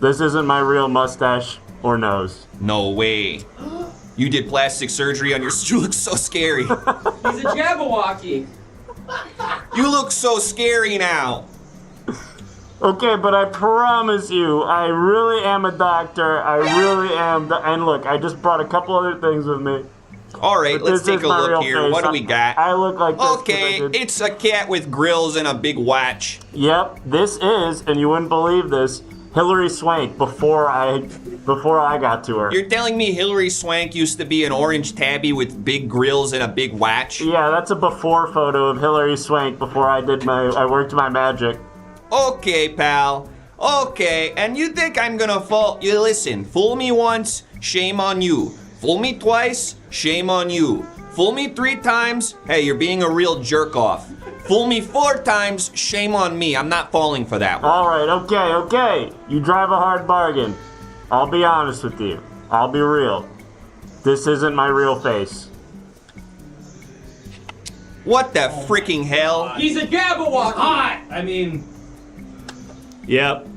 This isn't my real mustache or nose. No way. You did plastic surgery on your... You look so scary. He's a Jabberwocky. You look so scary now. Okay, but I promise you, I really am a doctor. I really am. And look, I just brought a couple other things with me. All right, But let's this take is a my look real here. face. What do we got? I look like this. 'cause I Okay, did- it's a cat with grills and a big watch. Yep, this is, and you wouldn't believe this, Hillary Swank before I got to her. You're telling me Hillary Swank used to be an orange tabby with big grills and a big watch? Yeah, that's a before photo of Hillary Swank before I worked my magic. Okay, pal. Okay, and you think I'm gonna fall? You listen, fool me once, shame on you. Fool me twice, shame on you. Fool me 3 times, hey, you're being a real jerk off. Fool me 4 times, shame on me. I'm not falling for that one. All right, okay. You drive a hard bargain. I'll be honest with you. I'll be real. This isn't my real face. What the freaking hell? He's a Jabberwocky. Hot! I mean, Yep.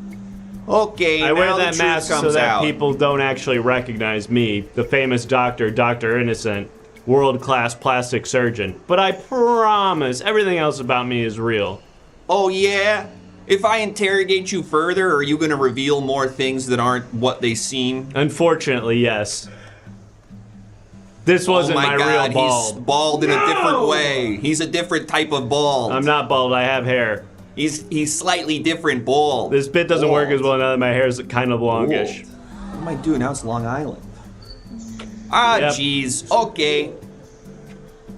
Okay, I now wear the that truth mask so comes that out. people don't actually recognize me, the famous doctor, Dr. Innocent, world-class plastic surgeon. But I promise, everything else about me is real. Oh yeah? If I interrogate you further, are you gonna reveal more things that aren't what they seem? Unfortunately, yes. This wasn't oh my God, real he's bald. bald in a different way. He's a different type of bald. I'm not bald, I have hair. He's slightly different bald. This bit doesn't work Bald. as well now that my hair is kind of longish. What am I doing? Now it's Long Island. Ah, Yep. jeez. Okay.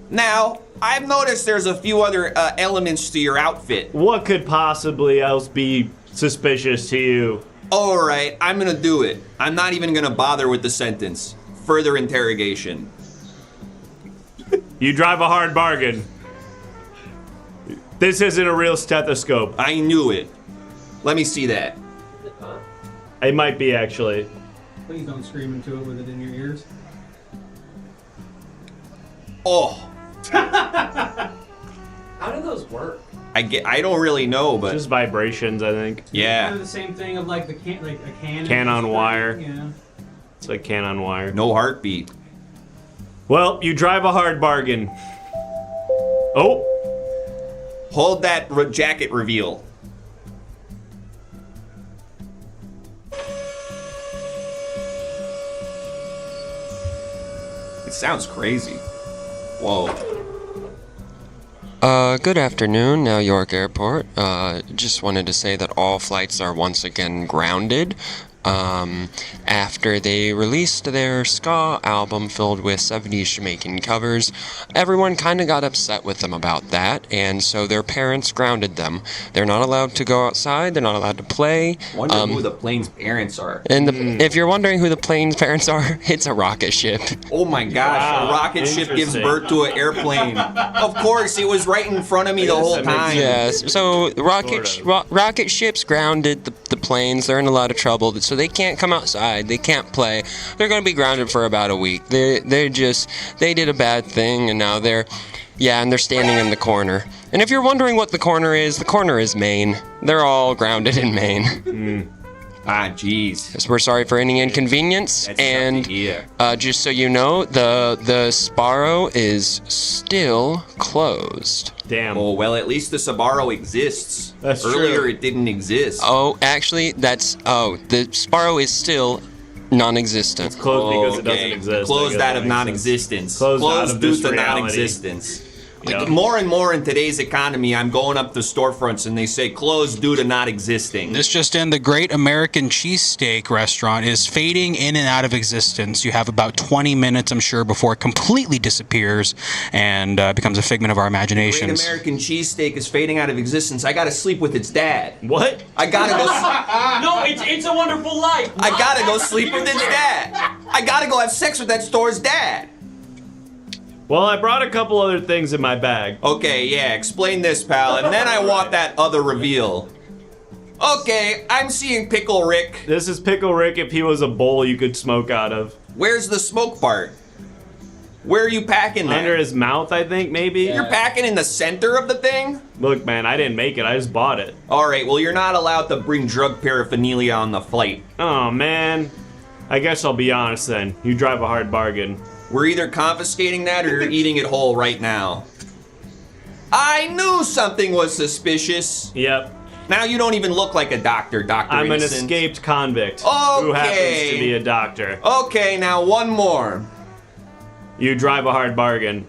Now, I've noticed there's a few other elements to your outfit. What could possibly else be suspicious to you? All right, I'm gonna do it. I'm not even gonna bother with the sentence. Further interrogation. You drive a hard bargain. This isn't a real stethoscope. I knew it. Let me see that. It might be, actually. Please don't scream into it with it in your ears. Oh, How do those work? I don't really know, but Just vibrations, I think. yeah. Kind of the same thing of like a can. Can on wire. Yeah. It's like can on wire. No heartbeat. Well, you drive a hard bargain. Oh, Hold that jacket reveal. It sounds crazy. Whoa. Good afternoon, New York Airport. Just wanted to say that all flights are once again grounded. After they released their ska album filled with 70s Jamaican covers, everyone kind of got upset with them about that, and so their parents grounded them. They're not allowed to go outside, they're not allowed to play. Wonder who the plane's parents are. And if you're wondering who the plane's parents are, it's a rocket ship. Oh my gosh, Wow, a rocket ship gives interesting. birth to an airplane. Of course, it was right in front of me the whole that makes time. Yes, so Sort of. rocket ships grounded the planes. They're in a lot of trouble, so they can't come outside. They can't play. They're going to be grounded for about a week. They did a bad thing, and now they're standing in the corner. And if you're wondering what the corner is Maine. They're all grounded in Maine. Ah, jeez. So we're sorry for any inconvenience. That's And tough to hear. just so you know, the Sparrow is still closed. damn. Oh, well, at least the Sbarro exists. That's Earlier, true. it didn't exist. Oh, actually, the Sparrow is still non-existent. Closed because it doesn't Okay. exist. I Closed guess out that of makes sense. non-existence. Closed out of due this to reality. non-existence. Yeah. More and more in today's economy, I'm going up to storefronts and they say closed due to not existing. This just in, the Great American Cheesesteak restaurant is fading in and out of existence. You have about 20 minutes, I'm sure, before it completely disappears and becomes a figment of our Great imaginations. American cheesesteak is fading out of existence. I gotta sleep with its dad. What? I gotta go. No, it's a wonderful life. I gotta go sleep with its dad. I gotta go have sex with that store's dad. Well, I brought a couple other things in my bag. Okay, yeah, explain this, pal, and then I want that other reveal. Okay, I'm seeing Pickle Rick. This is Pickle Rick if he was a bowl you could smoke out of. Where's the smoke part? Where are you packing that? Under his mouth, I think, maybe? You're packing in the center of the thing? Look, man, I didn't make it. I just bought it. Alright, well, you're not allowed to bring drug paraphernalia on the flight. Oh, man. I guess I'll be honest then. You drive a hard bargain. We're either confiscating that or you're eating it whole right now. I knew something was suspicious. Yep. Now you don't even look like a doctor, Dr. I'm an Innocent. escaped convict who happens Okay. to be a doctor. Okay, now one more. You drive a hard bargain.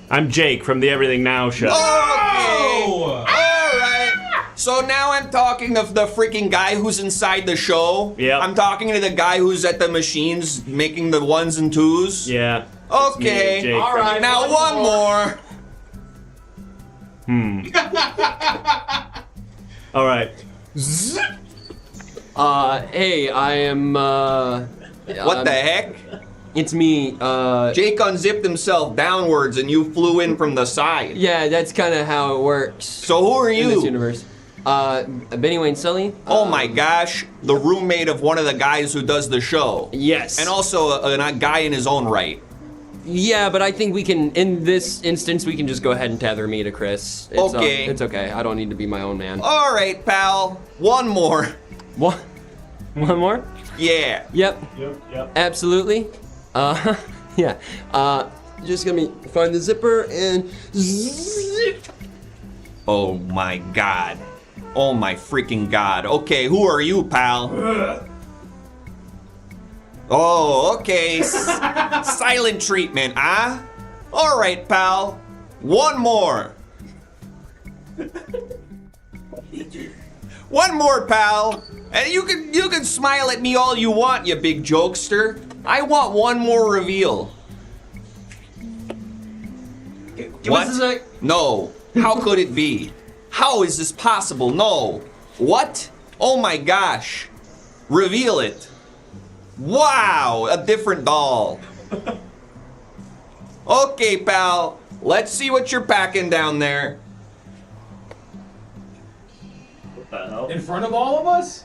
I'm Jake from the Everything Now Show. Okay. Alright. So now I'm talking of the freaking guy who's inside the show. Yep. I'm talking to the guy who's at the machines making the ones and twos. Yeah. Okay. Jake. All right. Now one more. All right. Hey, I am, What the heck? It's me, Jake unzipped himself downwards and you flew in from the side. yeah, that's kind of how it works So who are in this you? universe. Benny Wayne Sully? Oh my gosh, the roommate of one of the guys who does the show. Yes. And also a guy in his own right. Yeah, but I think we can, in this instance, we can just go ahead and tether me to Chris. It's, Okay. It's okay. I don't need to be my own man. Alright, pal. One more. What? One more? Yeah. Yep. Yep. Absolutely. Yeah. Just gonna find the zipper and zip. Oh my god. Oh my freaking god. Okay, who are you, pal? Oh, okay. Silent treatment, huh? Alright, pal. One more. One more, pal. And you can smile at me all you want, you big jokester. I want one more reveal. Give us a sec. No. How could it be? How is this possible? No. What? Oh my gosh. Reveal it. Wow, a different doll. Okay, pal. Let's see what you're packing down there. What the hell? In front of all of us?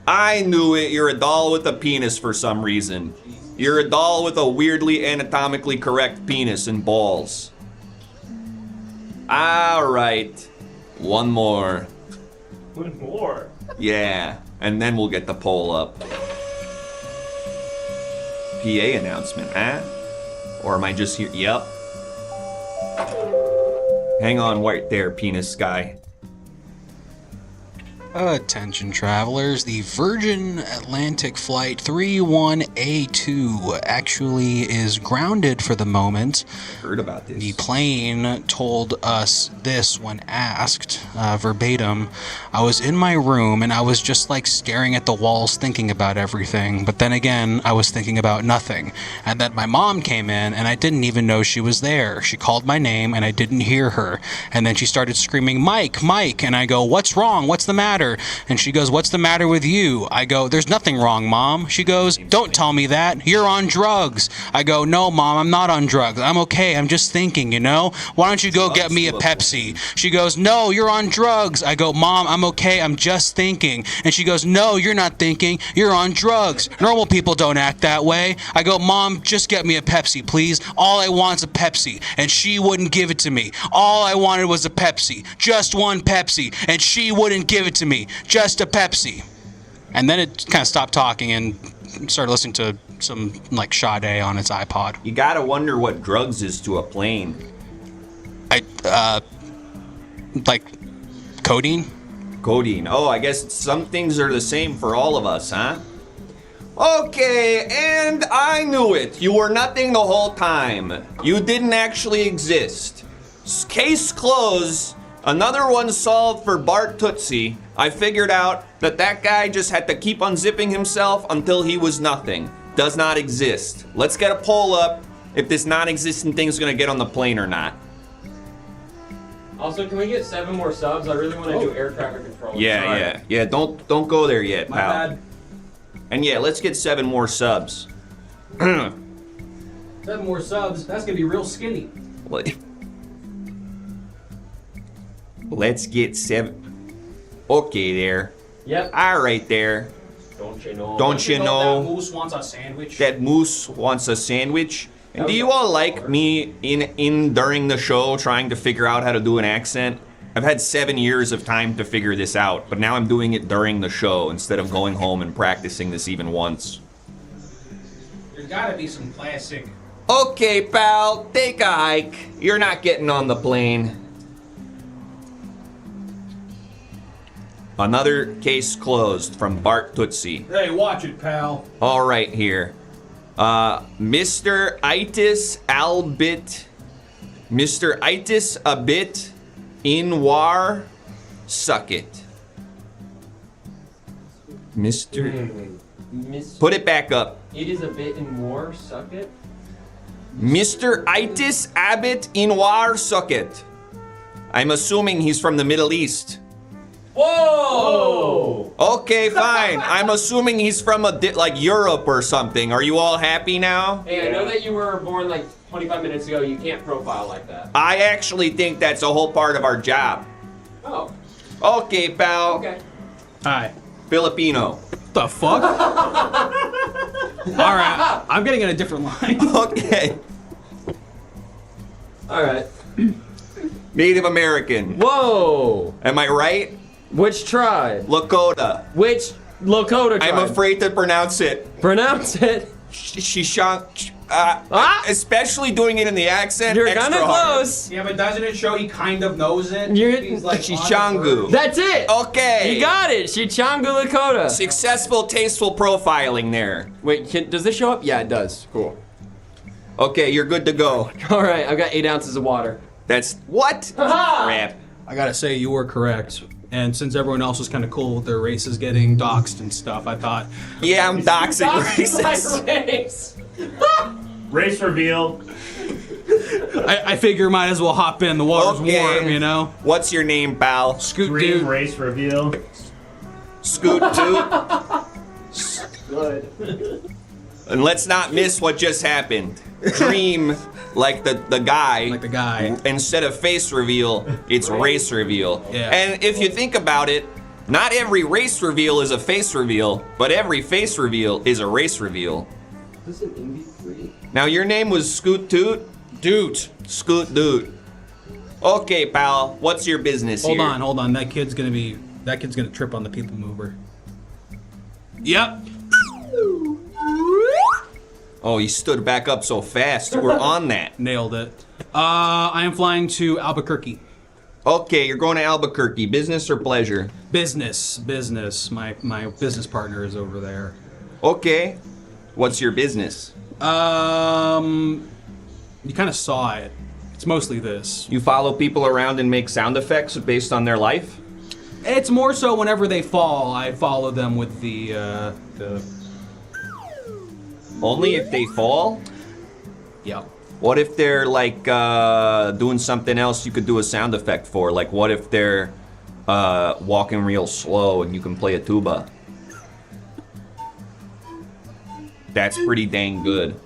I knew it. You're a doll with a penis for some reason. You're a doll with a weirdly anatomically correct penis and balls. Alright. One more. One more. Yeah. And then we'll get the poll up. PA announcement, huh? Or am I just here? Yep. Hang on right there, penis guy. Attention travelers, the Virgin Atlantic Flight 31A2 actually is grounded for the moment. Heard about this. The plane told us this when asked, verbatim. I was in my room and I was just like staring at the walls thinking about everything, but then again, I was thinking about nothing. And then my mom came in and I didn't even know she was there. She called my name and I didn't hear her. And then she started screaming, Mike, Mike, and I go, what's wrong? What's the matter? And she goes, what's the matter with you? I go, there's nothing wrong, Mom. She goes, don't tell me that. You're on drugs. I go, no, Mom, I'm not on drugs. I'm okay. I'm just thinking, you know? Why don't you go get me a Pepsi? She goes, no, you're on drugs. I go, Mom, I'm okay. I'm just thinking. And she goes, no, you're not thinking. You're on drugs. Normal people don't act that way. I go, Mom, just get me a Pepsi, please. All I want is a Pepsi. And she wouldn't give it to me. All I wanted was a Pepsi. Just one Pepsi. And she wouldn't give it to me. Just a Pepsi. And then it kind of stopped talking and started listening to some like Sade on its iPod. You gotta wonder what drugs is to a plane. Like codeine? Codeine. Oh, I guess some things are the same for all of us, huh? Okay, and I knew it. You were nothing the whole time. You didn't actually exist. Case closed. Another one solved for Bart Tootsie. I figured out that that guy just had to keep unzipping himself until he was nothing. Does not exist. Let's get a poll up if this non-existent thing's gonna get on the plane or not. Also, can we get 7 more subs? I really want to do air traffic control. Yeah. Don't go there yet, My pal. bad. And yeah, let's get 7 more subs. 7 more subs. That's gonna be real skinny. Let's get 7. Okay, there. Yep. All right, there. Don't you know? Don't you know that moose wants a sandwich? that moose wants a sandwich? And do you all like me in during the show trying to figure out how to do an accent? I've had 7 years of time to figure this out, but now I'm doing it during the show instead of going home and practicing this even once. There's gotta be some classic. Okay, pal, take a hike. You're not getting on the plane. Another case closed from Bart Tootsie. Hey, watch it, pal. All right, here. Mr. Itis Albit. Mr. Itis a bit in war. Suck it. Mr. Put it back up. It is a bit in war. Suck it. Mr. Itis Abbott in war. Suck it. I'm assuming he's from the Middle East. Whoa! Okay, fine. I'm assuming he's from like Europe or something. Are you all happy now? Hey, I know that you were born like 25 minutes ago. You can't profile like that. I actually think that's a whole part of our job. Oh. Okay, pal. Okay. Alright. Filipino. The fuck? Alright, I'm getting in a different line. Okay. Alright. Native American. Whoa! Am I right? Which tribe? Lakota. Which Lakota tribe? I'm afraid to pronounce it. Pronounce it. Shishang. Especially doing it in the accent. You're extra kind of hard. close. Yeah, but doesn't it show he kind of knows it? He's like Shishangu. That's it. Okay. You got it. Shichangu Lakota. Successful, tasteful profiling there. Wait, does this show up? Yeah, it does. Cool. Okay, you're good to go. All right, I've got 8 ounces of water. That's what? Ha-ha! Crap. I gotta say, you were correct. And since everyone else was kind of cool with their races getting doxxed and stuff, I thought, Yeah, I'm doxing races. Race reveal. I figure might as well hop in. The water's warm, you know? What's your name, pal? Scoot Dream dude. race reveal. Scoot Toot. Good. And let's not miss what just happened. Dream like the guy. Like the guy. Instead of face reveal, it's race reveal. Yeah. And if you think about it, not every race reveal is a face reveal, but every face reveal is a race reveal. This is an MV3. Now your name was Scoot Toot? Dude. Scoot Doot. Okay, pal, what's your business Hold here? on. That kid's gonna trip on the people mover. Yep. Oh, you stood back up so fast. You were on that. Nailed it. I am flying to Albuquerque. Okay, you're going to Albuquerque. Business or pleasure? Business. My business partner is over there. Okay. What's your business? You kind of saw it. It's mostly this. You follow people around and make sound effects based on their life? It's more so whenever they fall, I follow them with the Only if they fall? Yep. What if they're like doing something else you could do a sound effect for? Like what if they're walking real slow and you can play a tuba? That's pretty dang good.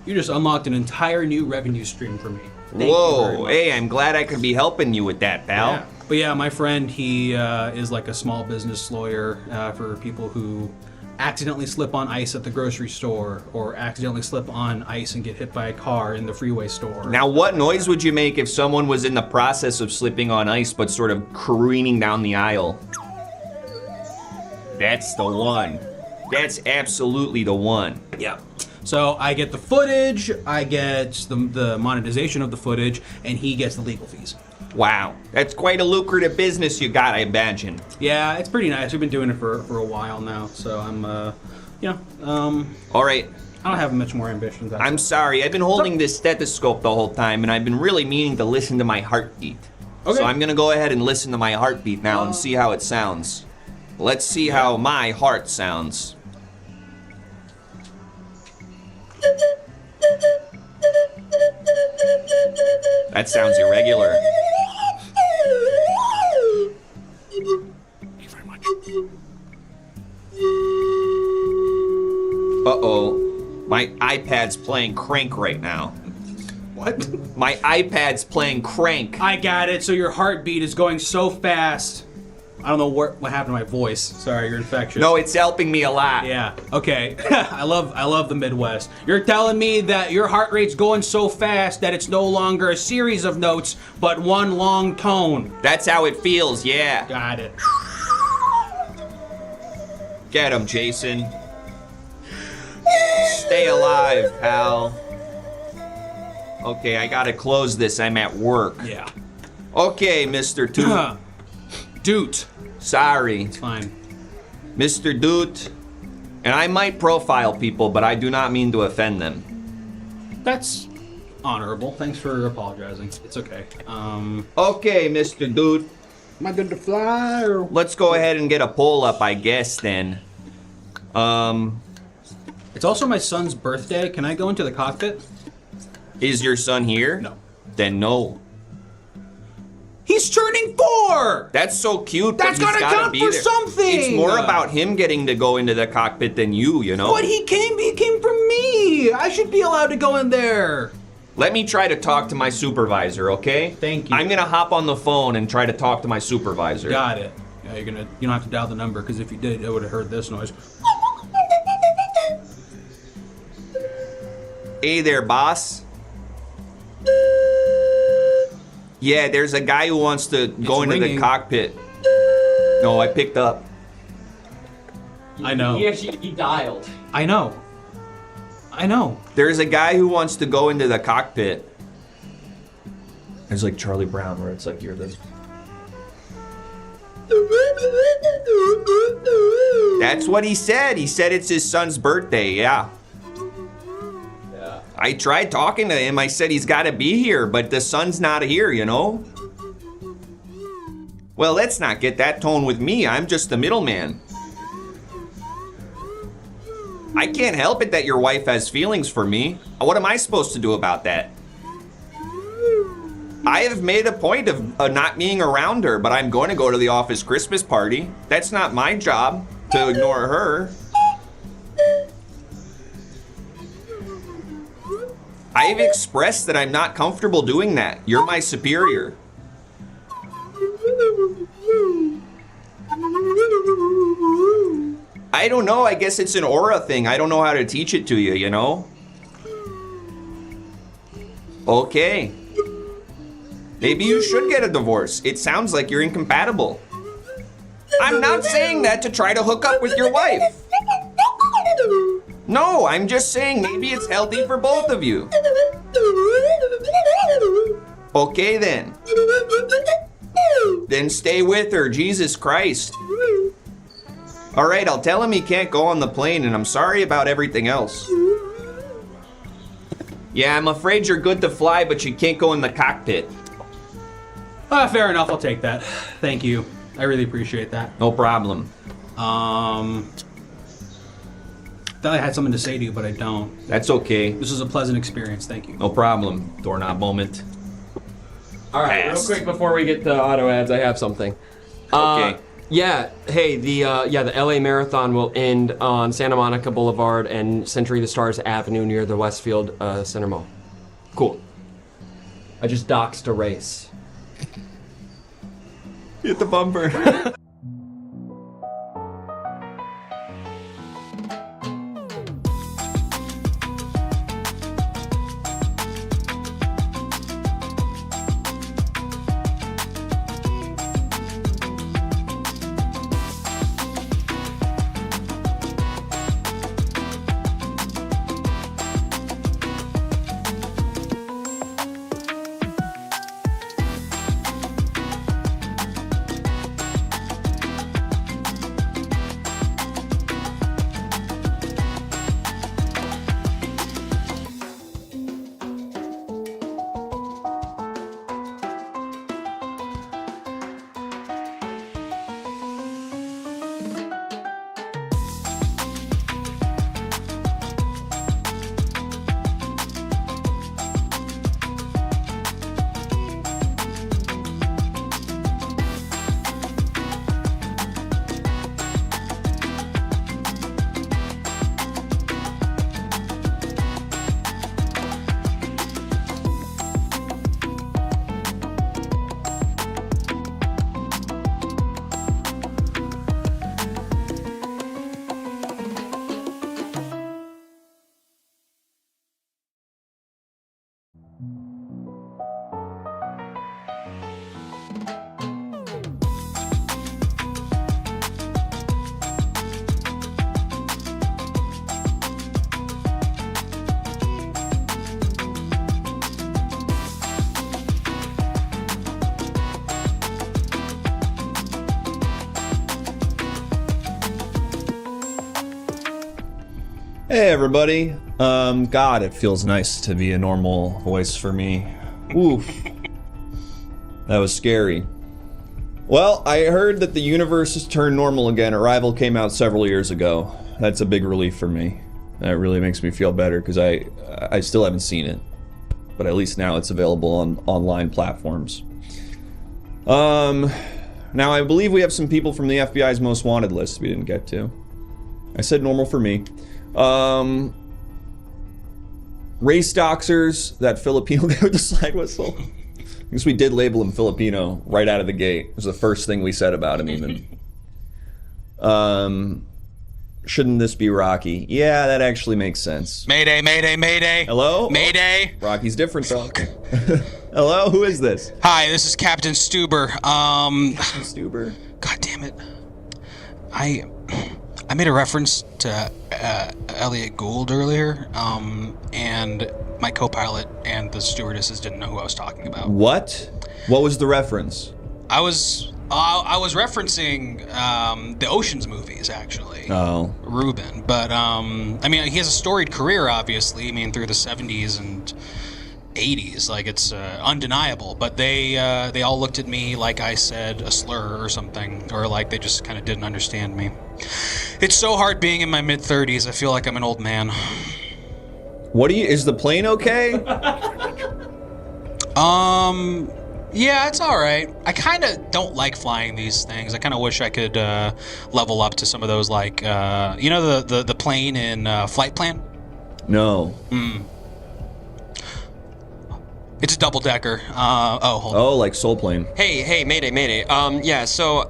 You just unlocked an entire new revenue stream for me. Thank you very Whoa, much. hey, I'm glad I could be helping you with that, pal. Yeah. But yeah, my friend, he is like a small business lawyer for people who accidentally slip on ice at the grocery store or accidentally slip on ice and get hit by a car in the freeway store. Now, what noise would you make if someone was in the process of slipping on ice but sort of careening down the aisle? That's the one. That's absolutely the one. Yeah. So I get the footage, I get the monetization of the footage, and he gets the legal fees. Wow, that's quite a lucrative business you got, I imagine. Yeah, it's pretty nice. We've been doing it for a while now, so I'm, All right, I don't have much more ambitions. I'm sorry. I've been holding this stethoscope the whole time, and I've been really meaning to listen to my heartbeat. Okay. So I'm gonna go ahead and listen to my heartbeat now and see how it sounds. Let's see how my heart sounds. That sounds irregular. Thank you very much. Uh-oh. My iPad's playing Crank right now. What? My iPad's playing Crank. I got it. So your heartbeat is going so fast. I don't know what happened to my voice. Sorry, you're infectious. No, it's helping me a lot. Yeah. Okay. I love the Midwest. You're telling me that your heart rate's going so fast that it's no longer a series of notes, but one long tone. That's how it feels, yeah. Got it. Get him, Jason. Stay alive, pal. Okay, I gotta close this. I'm at work. Yeah. Okay, Mr. Toot. Doot. Sorry. It's fine. Mr. Doot. And I might profile people, but I do not mean to offend them. That's honorable. Thanks for apologizing. It's okay. Okay, Mr. Doot. Am I good to fly or? Let's go ahead and get a poll up, I guess, then. It's also my son's birthday. Can I go into the cockpit? Is your son here? No. Then no. He's turning 4! That's so cute. That's but he's gotta gotta count be for there. something! It's more about him getting to go into the cockpit than you know? But he came from me! I should be allowed to go in there! Let me try to talk to my supervisor, okay? Thank you. I'm gonna hop on the phone and try to talk to my supervisor. Got it. Yeah, you don't have to dial the number, because if you did, it would have heard this noise. Hey there, boss. Yeah, there's a guy who wants to go into ringing. the cockpit. No, I picked up. I know. He dialed. I know. There's a guy who wants to go into the cockpit. It's like Charlie Brown, where it's like you're the... That's what he said. He said it's his son's birthday, yeah. I tried talking to him. I said he's got to be here, but the son's not here, you know? Well, let's not get that tone with me. I'm just the middleman. I can't help it that your wife has feelings for me. What am I supposed to do about that? I have made a point of not being around her, but I'm going to go to the office Christmas party. That's not my job to ignore her. I've expressed that I'm not comfortable doing that. You're my superior. I don't know. I guess it's an aura thing. I don't know how to teach it to you, you know? Okay. Maybe you should get a divorce. It sounds like you're incompatible. I'm not saying that to try to hook up with your wife. No, I'm just saying maybe it's healthy for both of you. Okay then. Then stay with her, Jesus Christ. All right, I'll tell him he can't go on the plane, and I'm sorry about everything else. Yeah, I'm afraid you're good to fly, but you can't go in the cockpit. Fair enough, I'll take that. Thank you. I really appreciate that. No problem. I thought I had something to say to you, but I don't. That's okay. This is a pleasant experience, thank you. No problem. Doorknob moment. All right, Pass. real quick before we get to auto ads, I have something. Okay. Yeah, hey, the LA Marathon will end on Santa Monica Boulevard and Century of the Stars Avenue near the Westfield Center Mall. Cool. I just doxed a race. Hit the bumper. Hey everybody. God, it feels nice to be a normal voice for me. Oof. That was scary. Well, I heard that the universe has turned normal again. Arrival came out several years ago. That's a big relief for me. That really makes me feel better because I still haven't seen it. But at least now it's available on online platforms. Now I believe we have some people from the FBI's most wanted list we didn't get to. I said normal for me. Race doxers, that Filipino guy with the slide whistle. I guess we did label him Filipino right out of the gate. It was the first thing we said about him even. Shouldn't this be Rocky? Yeah, that actually makes sense. Mayday, mayday, mayday. Hello? Mayday. Rocky's different though. Hello, who is this? Hi, this is Captain Stuber. Captain Stuber. God damn it. I made a reference to Elliot Gould earlier, and my co-pilot and the stewardesses didn't know who I was talking about. What? What was the reference? I was referencing the Ocean's movies, actually. Oh. Ruben. But, I mean, he has a storied career, obviously. I mean, through the 70s and 80s. Like, it's undeniable. But they all looked at me like I said a slur or something, or like they just kind of didn't understand me. It's so hard being in my mid-30s. I feel like I'm an old man. Is the plane okay? Yeah, it's all right. I kind of don't like flying these things. I kind of wish I could level up to some of those, like, the plane in Flight Plan? No. It's a double-decker. Hold on. Oh, like Soul Plane. Hey, Mayday. Yeah, so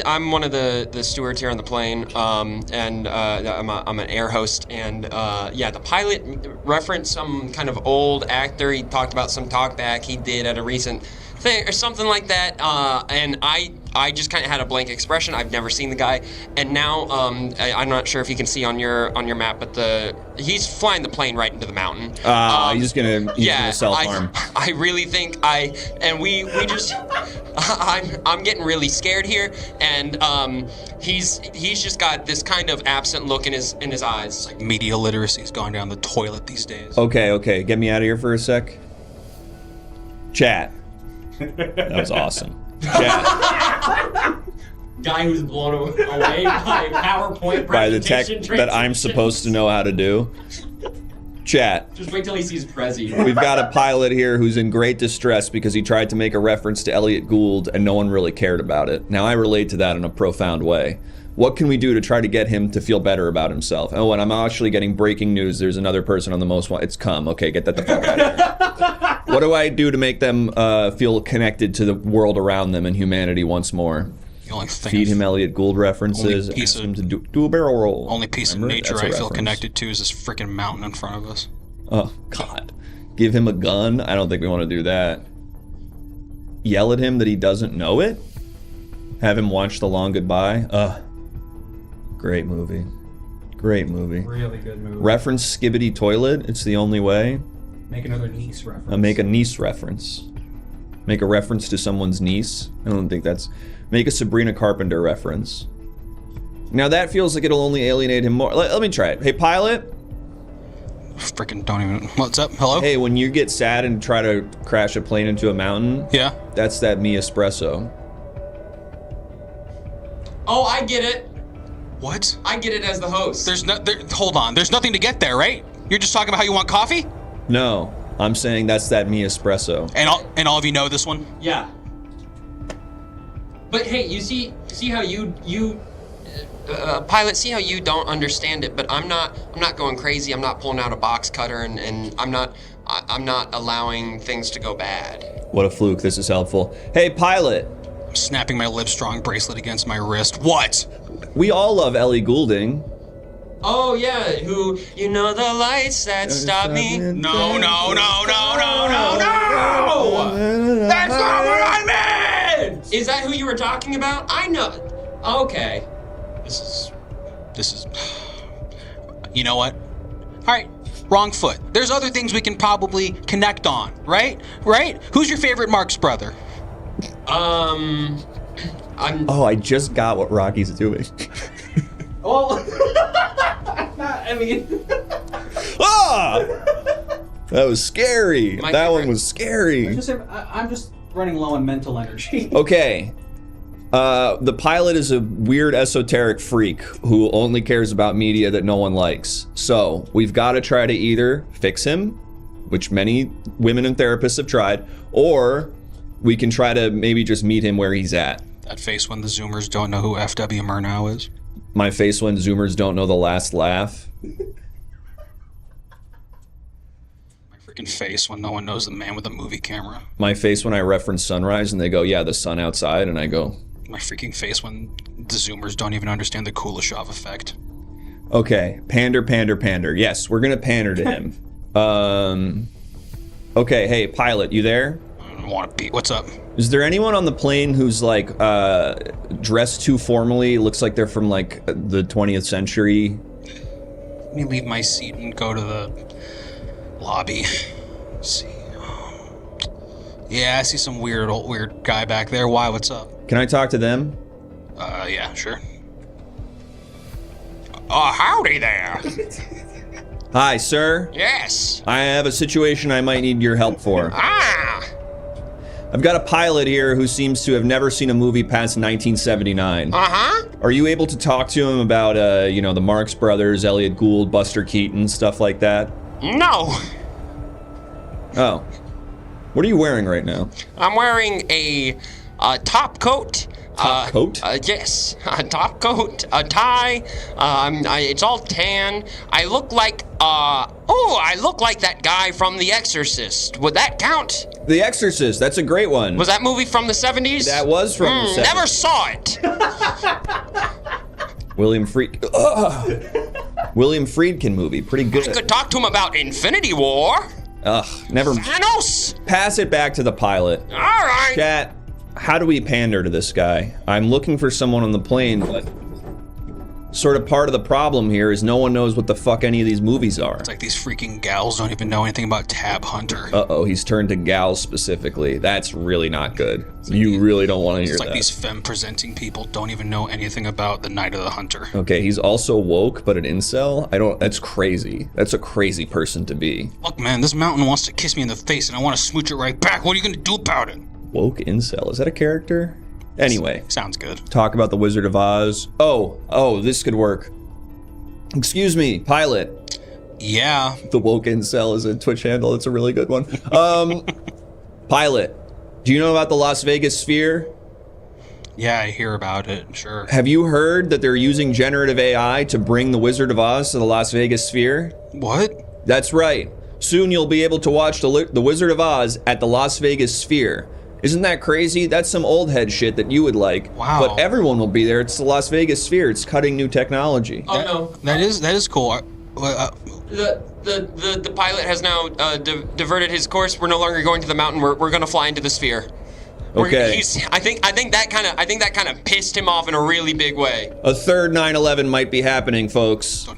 I'm one of the stewards here on the plane, and I'm an air host, and the pilot referenced some kind of old actor. He talked about some talkback he did at a recent thing or something like that, and I just kind of had a blank expression. I've never seen the guy, and now I'm not sure if you can see on your map, but he's flying the plane right into the mountain. He's gonna self-harm. I really think I'm getting really scared here, and he's just got this kind of absent look in his eyes. It's like media literacy's gone down the toilet these days. Okay, get me out of here for a sec. Chat. That was awesome. Chat. Guy who's blown away by PowerPoint By the tech presentation that I'm supposed to know how to do. Chat. Just wait till he sees Prezi. We've got a pilot here who's in great distress because he tried to make a reference to Elliot Gould and no one really cared about it. Now I relate to that in a profound way. What can we do to try to get him to feel better about himself? Oh, and I'm actually getting breaking news. There's another person on the most wanted. It's Cum. Okay, get that the fuck out of here. What do I do to make them feel connected to the world around them and humanity once more? The only thing Feed him Elliot Gould references. Only piece Ask him to do a barrel roll. Only piece Remember? of nature That's a I feel reference. connected to is this freaking mountain in front of us. Oh, God. Give him a gun? I don't think we want to do that. Yell at him that he doesn't know it? Have him watch The Long Goodbye? Great movie. Great movie. Really good movie. Reference Skibbity Toilet. It's the only way. Make another niece reference. Make a niece reference. Make a reference to someone's niece. I don't think that's... Make a Sabrina Carpenter reference. Now that feels like it'll only alienate him more. Let me try it. Hey, pilot. Freaking don't even... What's up? Hello? Hey, when you get sad and try to crash a plane into a mountain... Yeah? That's that me espresso. Oh, I get it. What? I get it as the host. Hold on. There's nothing to get there, right? You're just talking about how you want coffee? No, I'm saying that's that me espresso. And all of you know this one? Yeah. But hey, you see how you pilot, see how you don't understand it, but I'm not going crazy. I'm not pulling out a box cutter and I'm not allowing things to go bad. What a fluke, this is helpful. Hey, pilot. I'm snapping my Livestrong bracelet against my wrist. What? We all love Ellie Goulding. Oh yeah, who the lights that stop me. No. That's not what I meant! Is that who you were talking about? I know. Okay. This is you know what? Alright, wrong foot. There's other things we can probably connect on, right? Who's your favorite Marx brother? I just got what Rocky's doing. Well, I mean... That was scary. My That favorite- one was scary. I'm just running low on mental energy. Okay. The pilot is a weird esoteric freak who only cares about media that no one likes. So we've got to try to either fix him, which many women and therapists have tried, or we can try to maybe just meet him where he's at. That face when the Zoomers don't know who F.W. Murnau is. My face when Zoomers don't know the last laugh. My freaking face when no one knows the man with the movie camera. My face when I reference sunrise and they go, yeah, the sun outside, and I go... My freaking face when the Zoomers don't even understand the Kuleshov effect. Okay, pander. Yes, we're gonna pander to him. Okay, hey, pilot, you there? I don't want to be. What's up? Is there anyone on the plane who's like dressed too formally? Looks like they're from like the 20th century. Let me leave my seat and go to the lobby. Let's see. Yeah, I see some weird guy back there. Why? What's up? Can I talk to them? Yeah, sure. Howdy there. Hi, sir. Yes. I have a situation I might need your help for. I've got a pilot here who seems to have never seen a movie past 1979. Are you able to talk to him about, the Marx Brothers, Elliot Gould, Buster Keaton, stuff like that? No. Oh. What are you wearing right now? I'm wearing a top coat. Top coat? Yes, a top coat, a tie. It's all tan. I look like that guy from The Exorcist. Would that count? The Exorcist, that's a great one. Was that movie from the 70s? That was from the 70s. Never saw it. William Friedkin movie, pretty good. I could talk to him about Infinity War. Never. Thanos. Pass it back to the pilot. All right. Chat, how do we pander to this guy? I'm looking for someone on the plane, but sort of part of the problem here is no one knows what the fuck any of these movies are. It's like these freaking gals don't even know anything about Tab Hunter. Uh-oh, he's turned to gals specifically. That's really not good. You really don't want to hear It's like that. these femme-presenting people don't even know anything about the Night of the Hunter. Okay, he's also woke, but an incel? That's crazy. That's a crazy person to be. Look, man, this mountain wants to kiss me in the face and I want to smooch it right back. What are you going to do about it? Woke incel, is that a character? Anyway. Sounds good. Talk about the Wizard of Oz. Oh, this could work. Excuse me, pilot. Yeah. The woke incel is a Twitch handle. It's a really good one. Pilot, do you know about the Las Vegas Sphere? Yeah, I hear about it, sure. Have you heard that they're using generative AI to bring the Wizard of Oz to the Las Vegas Sphere? What? That's right. Soon you'll be able to watch the Wizard of Oz at the Las Vegas Sphere. Isn't that crazy? That's some old head shit that you would like. Wow. But everyone will be there. It's the Las Vegas Sphere. It's cutting new technology. Oh no. That is cool. The pilot has now diverted his course. We're no longer going to the mountain. We're going to fly into the sphere. Okay. I think that kind of pissed him off in a really big way. A third 9/11 might be happening, folks.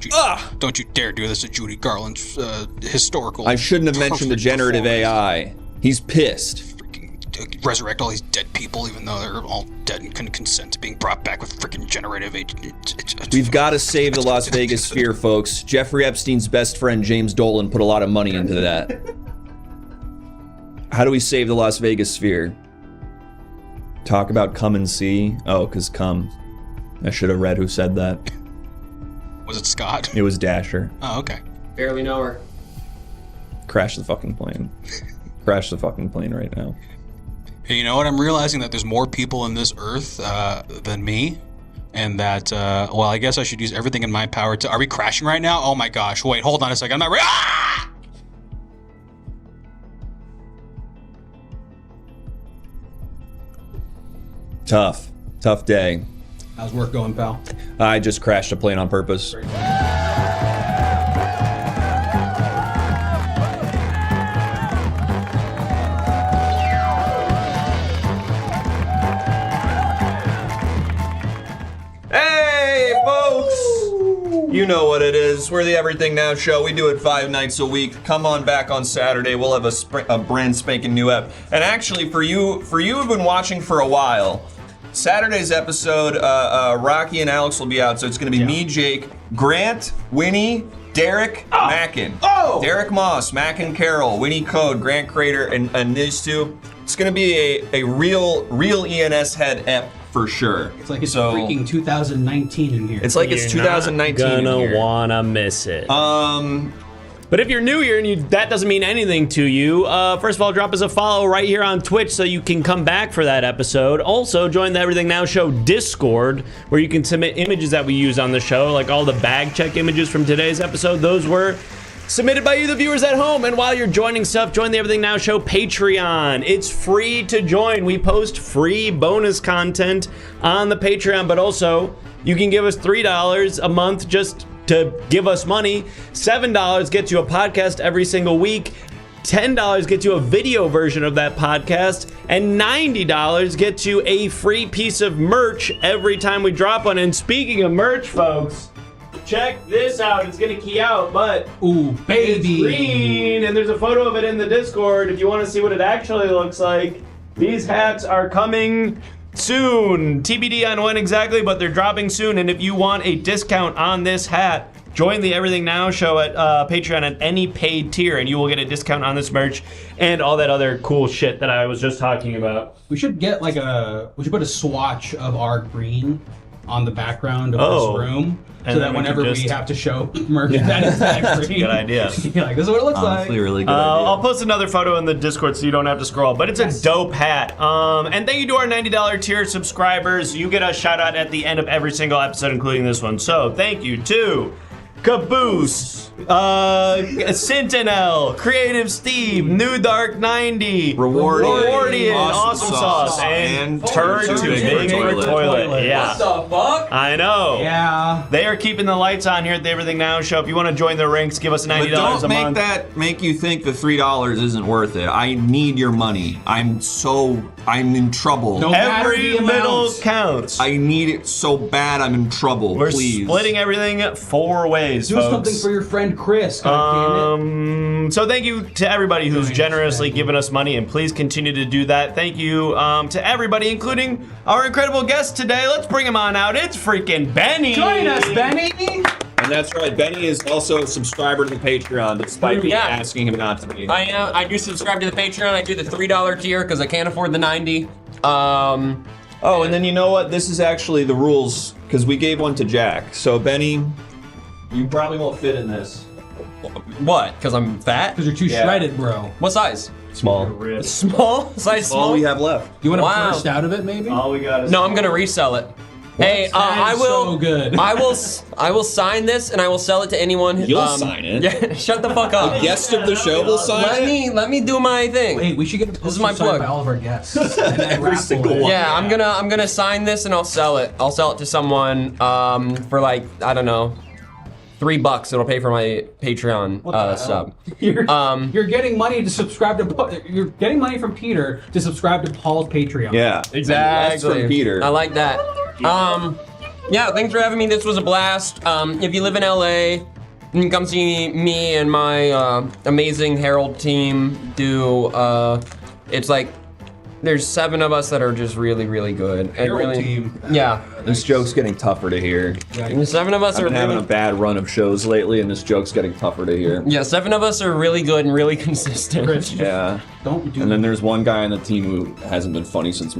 Don't you dare do this to Judy Garland's historical. I shouldn't have mentioned the generative AI. He's pissed. Resurrect all these dead people, even though they're all dead and couldn't consent to being brought back with freaking generative We've got to save the Las Vegas Sphere, folks. Jeffrey Epstein's best friend, James Dolan, put a lot of money into that. How do we save the Las Vegas Sphere? Talk about come and see. Oh, because come. I should have read who said that. Was it Scott? It was Dasher. Oh, okay. Barely know her. Crash the fucking plane. Crash the fucking plane right now. Hey, you know what? I'm realizing that there's more people in this earth than me. And that, I guess I should use everything in my power to... Are we crashing right now? Oh my gosh. Wait, hold on a second. I'm not... Ah! Tough day. How's work going, pal? I just crashed a plane on purpose. Hey, folks! You know what it is. We're the Everything Now Show. We do it 5 nights a week. Come on back on Saturday. We'll have a brand spanking new ep. And actually, for you who've been watching for a while, Saturday's episode, Rocky and Alex will be out. So it's going to be me, Jake, Grant, Winnie, Derek, Mackin. Derek Moss, Mackin Carroll, Winnie Code, Grant Crater, and these two. It's going to be a real ENS head ep. For sure. It's like it's freaking 2019 in here. It's like it's 2019 in Gonna here. wanna miss it. But if you're new here and that doesn't mean anything to you, first of all, drop us a follow right here on Twitch so you can come back for that episode. Also, join the Everything Now Show Discord, where you can submit images that we use on the show, like all the bag check images from today's episode. Those were submitted by you, the viewers at home. And while you're joining stuff, join the Everything Now Show Patreon. It's free to join. We post free bonus content on the Patreon, but also you can give us $3 a month just to give us money. $7 gets you a podcast every single week. $10 gets you a video version of that podcast, and $90 gets you a free piece of merch every time we drop one. And speaking of merch, folks, check this out. It's gonna key out, but ooh, baby, it's green, and there's a photo of it in the Discord. If you want to see what it actually looks like, these hats are coming soon. TBD on when exactly, but they're dropping soon. And if you want a discount on this hat, Join the Everything Now show at Patreon at any paid tier, and you will get a discount on this merch and all that other cool shit that I was just talking about. We should get we should put a swatch of our green on the background of this room. And So then that whenever we just- have to show merch, that is that green. Good idea. You're like, this is what it looks Honestly, like. really good idea. I'll post another photo in the Discord so you don't have to scroll, but it's a dope hat. And thank you to our $90 tier subscribers. You get a shout out at the end of every single episode, including this one. So thank you to Caboose, Sentinel, Creative Steve, New Dark 90, Rewardian, Awesome Sauce, and Turd Too Big for Toilet. Yeah. What the fuck? I know. Yeah. They are keeping the lights on here at the Everything Now show. If you want to join the ranks, give us $90 But a don't make month. that make you think the $3 isn't worth it. I need your money. I'm in trouble. Don't matter Every the little amounts. counts. I need it so bad. I'm in trouble. We're Please. splitting everything 4 ways, Do folks. something for your friend Chris. goddammit. So thank you to everybody who's generously given us money, and please continue to do that. Thank you to everybody, including our incredible guest today. Let's bring him on out. It's freaking Benny. Join us, Benny. And that's right. Benny is also a subscriber to the Patreon, despite me Yeah. asking him not to be. I do subscribe to the Patreon. I do the $3 tier because I can't afford the 90. Oh, and then you know what? This is actually the rules, because we gave one to Jack. So, Benny, you probably won't fit in this. What? Because I'm fat? Because you're too Yeah. shredded, bro. What size? Small. Small? Size small? All we have left. You want to Wow. burst out of it, maybe? All we got is No, I'm gonna resell it. Hey, I Sounds will. so good. I will sign this and I will sell it to anyone. Who, You'll sign it? Yeah, shut the fuck up. Guest of the show will sign it? Let me do my thing. Hey, we should get a This is my poster signed plug. by all of our guests. Every single one. Yeah, I'm gonna sign this and I'll sell it. I'll sell it to someone for like, I don't know, $3. It'll pay for my Patreon sub. You're getting money to subscribe to. You're getting money from Peter to subscribe to Paul's Patreon. Yeah. That's from Peter. I like that. Yeah, thanks for having me. This was a blast. If you live in LA, you can come see me and my amazing Herald team do. It's like there's 7 of us that are just really, really good. And Herald really, team. Yeah, This joke's getting tougher to hear. and the 7 of us I've are been having a really, bad run of shows lately, and this joke's getting tougher to hear. yeah, 7 of us are really good and really consistent. Chris, Yeah. don't do And then there's one guy on the team who hasn't been funny since March.